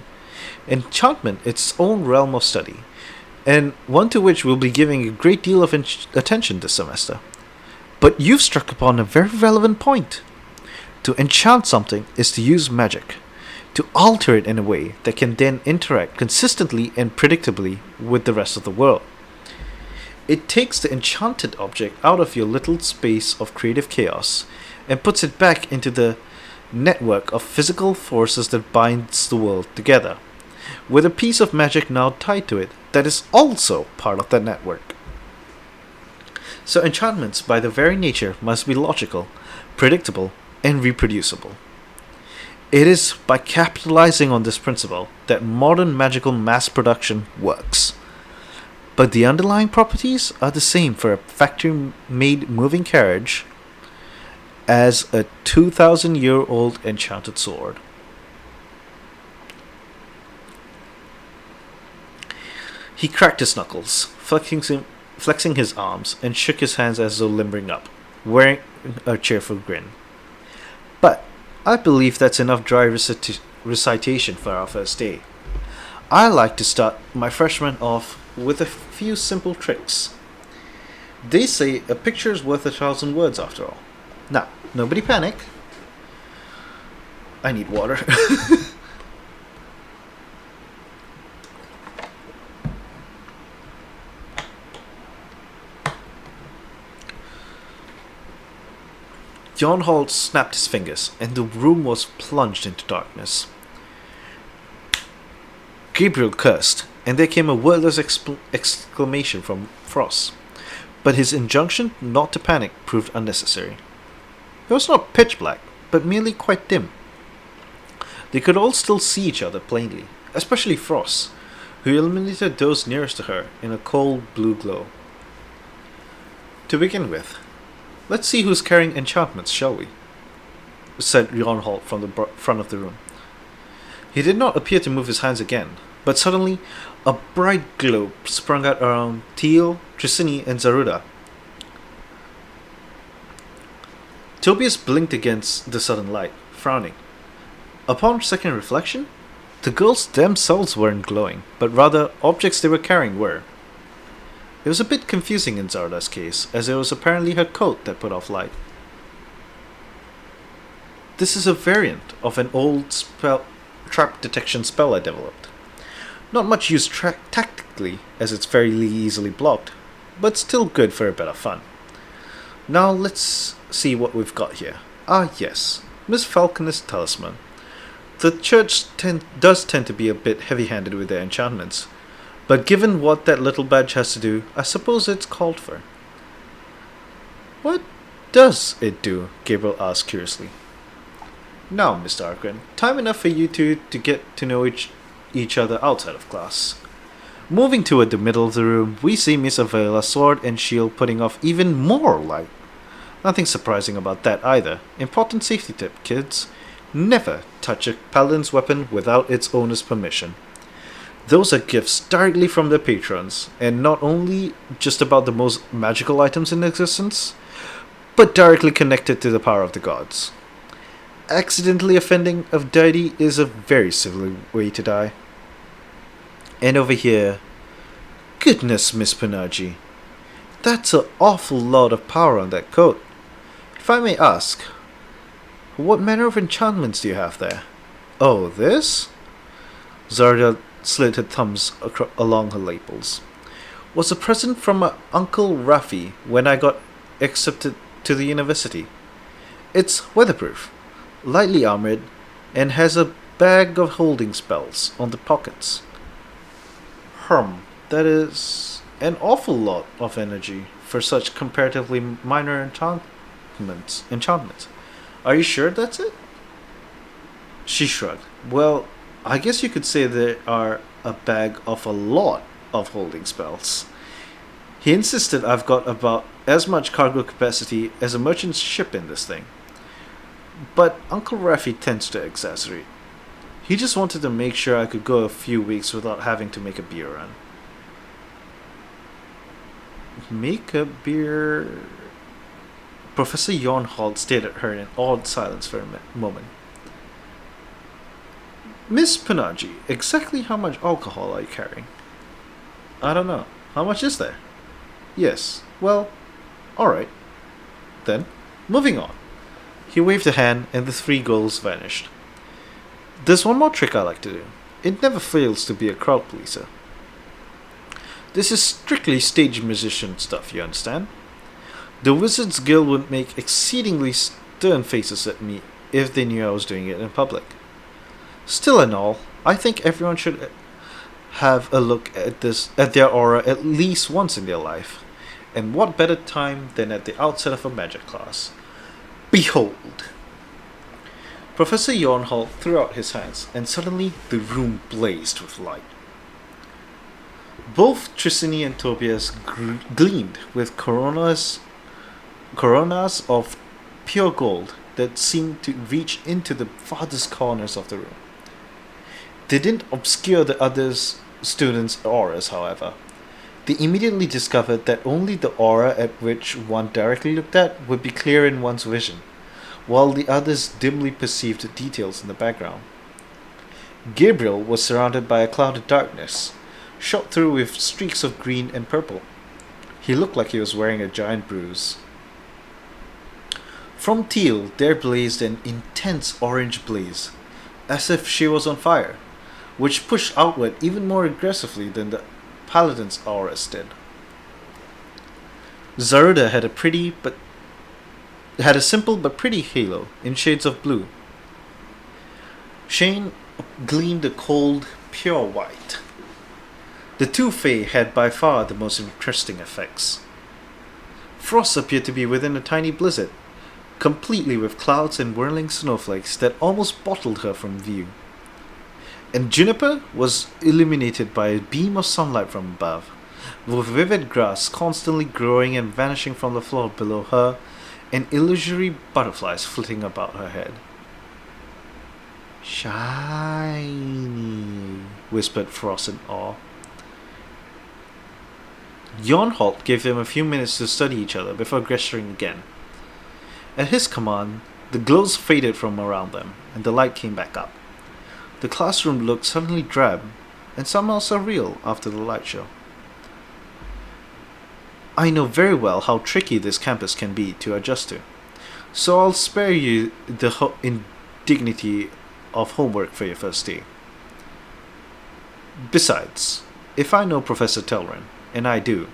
Enchantment is its own realm of study, and one to which we'll be giving a great deal of attention this semester. But you've struck upon a very relevant point. To enchant something is to use magic, to alter it in a way that can then interact consistently and predictably with the rest of the world. It takes the enchanted object out of your little space of creative chaos and puts it back into the network of physical forces that binds the world together, with a piece of magic now tied to it that is also part of that network. So enchantments, by their very nature, must be logical, predictable, and reproducible. It is by capitalizing on this principle that modern magical mass production works. But the underlying properties are the same for a factory-made moving carriage as a 2,000-year-old enchanted sword. He cracked his knuckles, flexing his arms, and shook his hands as though limbering up, wearing a cheerful grin. But I believe that's enough dry recitation for our first day. I like to start my freshmen off with a few simple tricks. They say a picture is worth 1,000 words after all. Now, nobody panic. I need water. John Hall snapped his fingers, and the room was plunged into darkness. Gabriel cursed, and there came a wordless exclamation from Frost. But his injunction not to panic proved unnecessary. It was not pitch black, but merely quite dim. They could all still see each other plainly, especially Frost, who illuminated those nearest to her in a cold blue glow. To begin with, let's see who's carrying enchantments, shall we? Said Ronholt from the front of the room. He did not appear to move his hands again, but suddenly a bright glow sprung out around Teal, Tricini, and Zaruda. Tobias blinked against the sudden light, frowning. Upon second reflection, the girls themselves weren't glowing, but rather objects they were carrying were. It was a bit confusing in Zaruda's case, as it was apparently her coat that put off light. This is a variant of an old trap detection spell I developed. Not much used tactically, as it's very easily blocked, but still good for a bit of fun. Now let's see what we've got here. Ah yes, Miss Falconer's talisman. The church does tend to be a bit heavy-handed with their enchantments, but given what that little badge has to do, I suppose it's called for. What does it do? Gabriel asked curiously. Now, Mr. Arquin, time enough for you two to get to know each other outside of class. Moving toward the middle of the room, we see Miss Avela's sword and shield putting off even more light. Nothing surprising about that either. Important safety tip, kids. Never touch a paladin's weapon without its owner's permission. Those are gifts directly from their patrons, and not only just about the most magical items in existence, but directly connected to the power of the gods. Accidentally offending a deity is a very silly way to die. And over here, goodness, Miss Panaji, that's an awful lot of power on that coat. If I may ask, what manner of enchantments do you have there? Oh, this? Zarda slid her thumbs along her lapels. Was a present from my Uncle Rafi when I got accepted to the university. It's weatherproof, lightly armored, and has a bag of holding spells on the pockets. That is an awful lot of energy for such comparatively minor enchantments. Are you sure that's it? She shrugged. Well, I guess you could say there are a bag of a lot of holding spells. He insisted I've got about as much cargo capacity as a merchant's ship in this thing. But Uncle Rafi tends to exaggerate. He just wanted to make sure I could go a few weeks without having to make a beer run. Make a beer... Professor Jornholt stared at her in awed silence for a moment. Miss Panaji, exactly how much alcohol are you carrying? I don't know. How much is there? Yes. Well, alright. Then, moving on. He waved a hand and the three girls vanished. There's one more trick I like to do. It never fails to be a crowd pleaser. This is strictly stage musician stuff, you understand? The Wizards Guild would make exceedingly stern faces at me if they knew I was doing it in public. Still and all, I think everyone should have a look at their aura at least once in their life. And what better time than at the outset of a magic class? Behold! Professor Jornholt threw out his hands, and suddenly the room blazed with light. Both Tricini and Tobias gleamed with coronas of pure gold that seemed to reach into the farthest corners of the room. They didn't obscure the other students' auras, however. They immediately discovered that only the aura at which one directly looked at would be clear in one's vision, while the others dimly perceived details in the background. Gabriel was surrounded by a cloud of darkness, shot through with streaks of green and purple. He looked like he was wearing a giant bruise. From Teal there blazed an intense orange blaze, as if she was on fire, which pushed outward even more aggressively than the paladin's auras did. Zaruda had a simple but pretty halo in shades of blue. Shane gleamed a cold, pure white. The two Fae had by far the most interesting effects. Frost appeared to be within a tiny blizzard, completely with clouds and whirling snowflakes that almost bottled her from view. And Juniper was illuminated by a beam of sunlight from above, with vivid grass constantly growing and vanishing from the floor below her, and illusory butterflies flitting about her head. Shiny, whispered Frost in awe. Yonholt gave them a few minutes to study each other before gesturing again. At his command, the glows faded from around them, and the light came back up. The classroom looked suddenly drab, and somehow surreal after the light show. I know very well how tricky this campus can be to adjust to, so I'll spare you the indignity of homework for your first day. Besides, if I know Professor Telrin, and I do,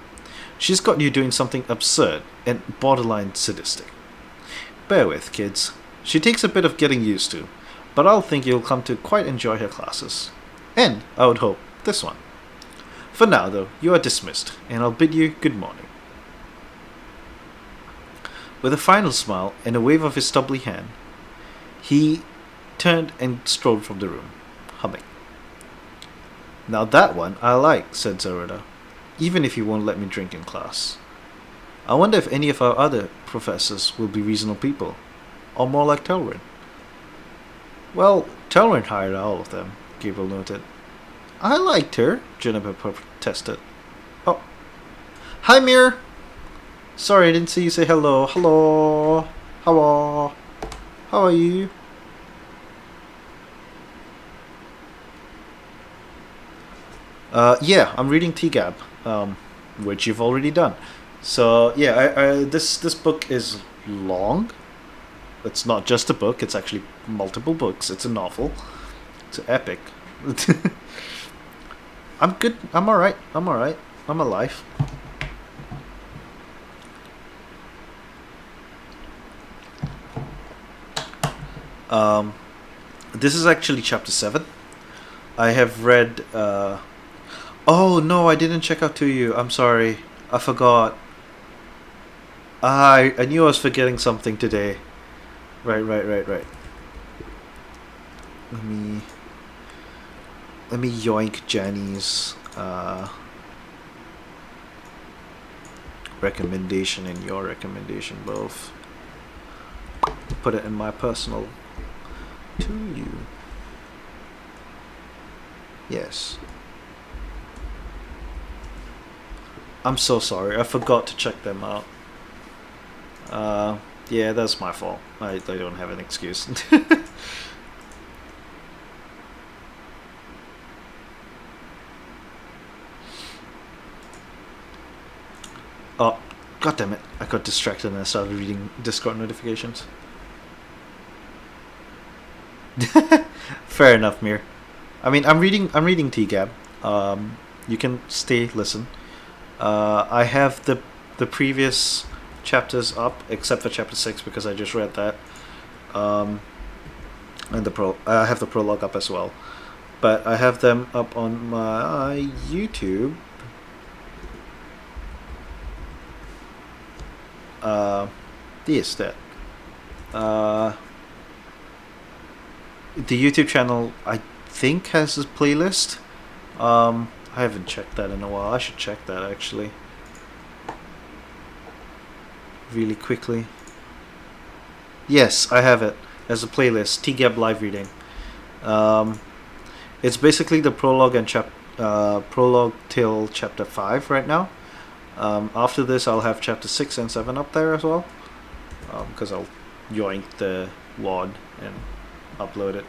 she's got you doing something absurd and borderline sadistic. Bear with, kids. She takes a bit of getting used to, but I'll think you'll come to quite enjoy her classes. And, I would hope, this one. For now, though, you are dismissed, and I'll bid you good morning. With a final smile and a wave of his stubbly hand, he turned and strolled from the room, humming. Now that one I like, said Zaruda, even if he won't let me drink in class. I wonder if any of our other professors will be reasonable people, or more like Telrin. Well, Telrin hired all of them, Gabriel noted. I liked her, Juniper protested. Oh. Hi, Mir! Sorry, I didn't see you say hello. Hello! How are you? Yeah, I'm reading TGAB, which you've already done. So yeah, this book is long. It's not just a book; it's actually multiple books. It's a novel. It's an epic. I'm good. I'm all right. I'm all right. I'm alive. This is actually chapter 7. I have read. Oh no, I didn't check out to you. I'm sorry. I forgot. I knew I was forgetting something today. Right. Let me yoink Jenny's recommendation and your recommendation both. Put it in my personal to you. Yes. I'm so sorry. I forgot to check them out. Yeah, that's my fault. I don't have an excuse. Oh, god damn it. I got distracted and I started reading Discord notifications. Fair enough, Mir. I mean, I'm reading TGAB. You can listen. I have the previous chapters up, except for chapter 6 because I just read that. And I have the prologue up as well. But I have them up on my YouTube. Yes, that. The YouTube channel, I think, has a playlist. I haven't checked that in a while. I should check that actually. Really quickly. Yes, I have it as a playlist. TGAB live reading. It's basically the prologue and prologue till chapter 5 right now. After this, I'll have chapter 6 and 7 up there as well, because I'll yoink the WAD and upload it.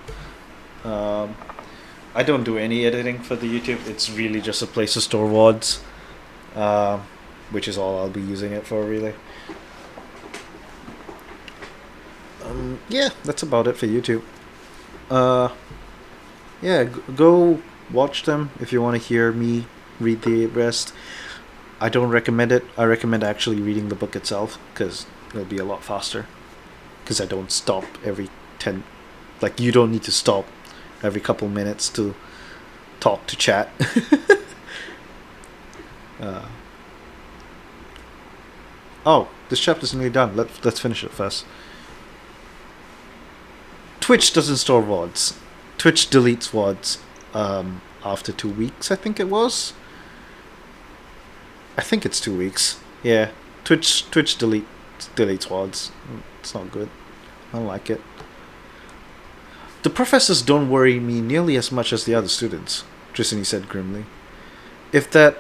I don't do any editing for the YouTube. It's really just a place to store VODs, uh, which is all I'll be using it for, really. Yeah, that's about it for YouTube. Uh, yeah, go watch them if you want to hear me read the rest. I don't recommend it. I recommend actually reading the book itself because it'll be a lot faster. Because I don't stop every 10. Like, you don't need to stop every couple minutes to talk to chat. uh, oh, this chapter's nearly done. Let's finish it first. Twitch doesn't store VODs. Twitch deletes VODs after 2 weeks, I think it was. I think it's 2 weeks. Yeah, Twitch deletes VODs. It's not good. I don't like it. The professors don't worry me nearly as much as the other students, Trissany said grimly. If that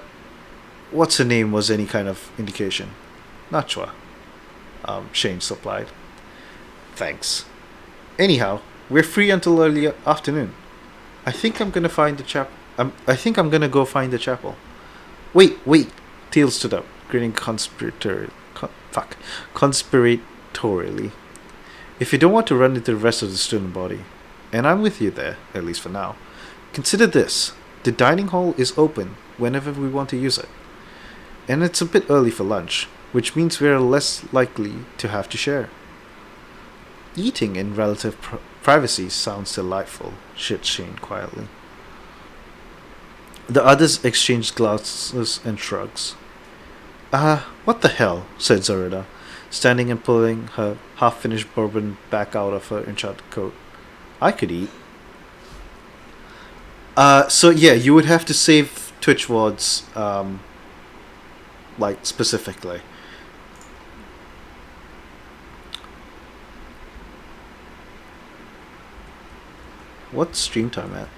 what's her name was any kind of indication. Nachwa, Shane supplied. Thanks. Anyhow, we're free until early afternoon. I think I'm gonna find the chap. I think I'm gonna go find the chapel. Wait. Teal stood up, grinning conspiratorially. If you don't want to run into the rest of the student body, and I'm with you there, at least for now, consider this. The dining hall is open whenever we want to use it. And it's a bit early for lunch, which means we're less likely to have to share. Eating in relative privacy sounds delightful, said Shane quietly. The others exchanged glances and shrugs. What the hell, said Zorida, standing and pulling her half-finished bourbon back out of her enchanted coat. I could eat. So yeah, you would have to save Twitch VODs, like, specifically. What's stream time at?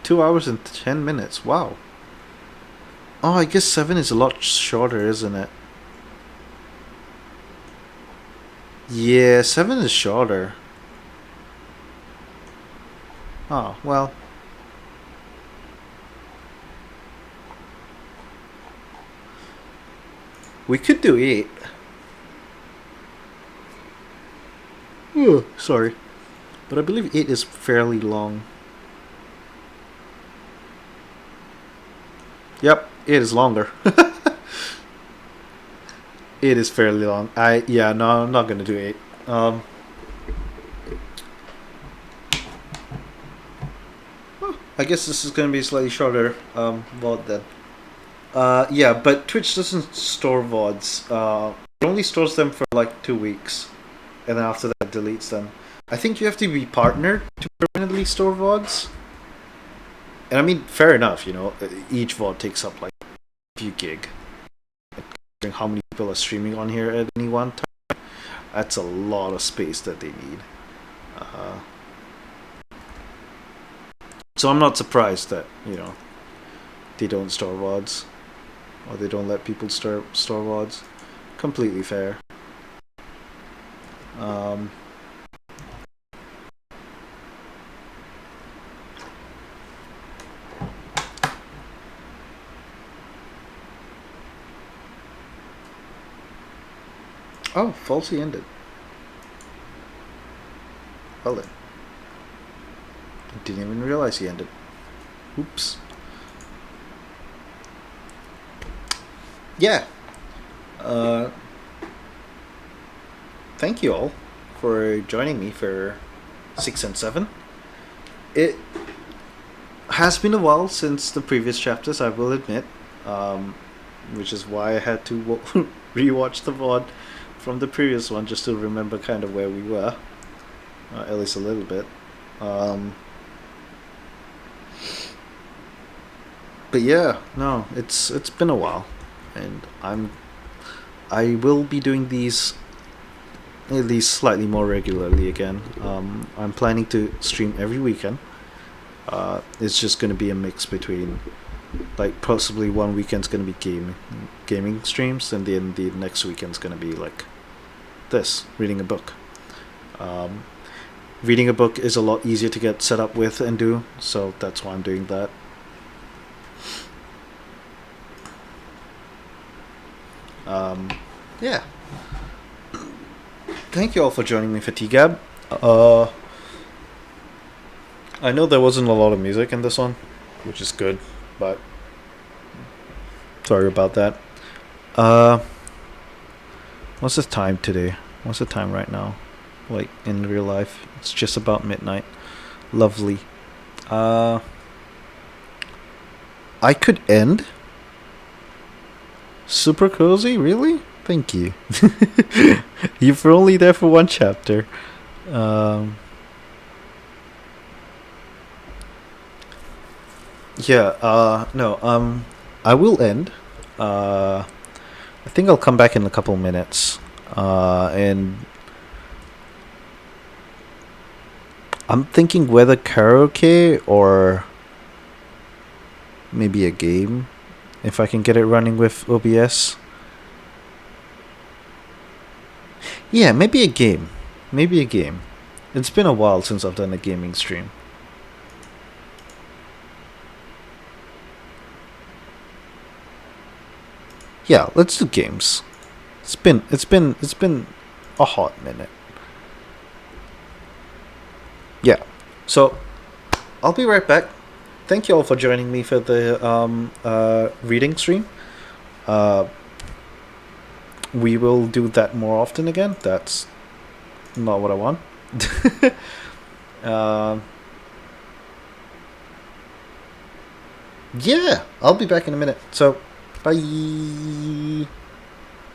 2 hours and 10 minutes. Wow. Oh, I guess 7 is a lot shorter, isn't it? Yeah, 7 is shorter. Oh, well. We could do 8. Oh, sorry. But I believe 8 is fairly long. Yep, 8 is longer. 8 is fairly long. No, I'm not gonna do 8. I guess this is gonna be slightly shorter VOD then. Yeah, but Twitch doesn't store VODs. It only stores them for like 2 weeks, and then after that it deletes them. I think you have to be partnered to permanently store VODs. And I mean, fair enough, each VOD takes up like a few gig. Considering how many people are streaming on here at any one time, that's a lot of space that they need. So I'm not surprised that, they don't store VODs. Or they don't let people store VODs. Completely fair. Oh, falsely ended. Well then. I didn't even realize he ended. Oops. Yeah. Thank you all for joining me for 6 and 7. It has been a while since the previous chapters, I will admit, which is why I had to rewatch the VOD from the previous one just to remember kind of where we were, at least a little bit. But yeah, no, it's been a while, and I will be doing these at least slightly more regularly again. I'm planning to stream every weekend. It's just going to be a mix between, like, possibly one weekend's going to be gaming streams, and then the next weekend's going to be like this, reading a book. reading a book is a lot easier to get set up with and do, so that's why I'm doing that. Yeah. Thank you all for joining me for TGAB. I know there wasn't a lot of music in this one, which is good, but sorry about that. Uh, what's the time today? What's the time right now? Like in real life, it's just about midnight. Lovely. Uh, I could end. Super cozy, really? Thank you. You were only there for one chapter. Um, yeah. No. I will end. I think I'll come back in a couple minutes. And I'm thinking whether karaoke or maybe a game, if I can get it running with OBS. Yeah, maybe a game. Maybe a game. It's been a while since I've done a gaming stream. Yeah, let's do games. It's been a hot minute. Yeah. So I'll be right back. Thank you all for joining me for the reading stream. Uh, we will do that more often again. That's not what I want. Um yeah, I'll be back in a minute. So, bye.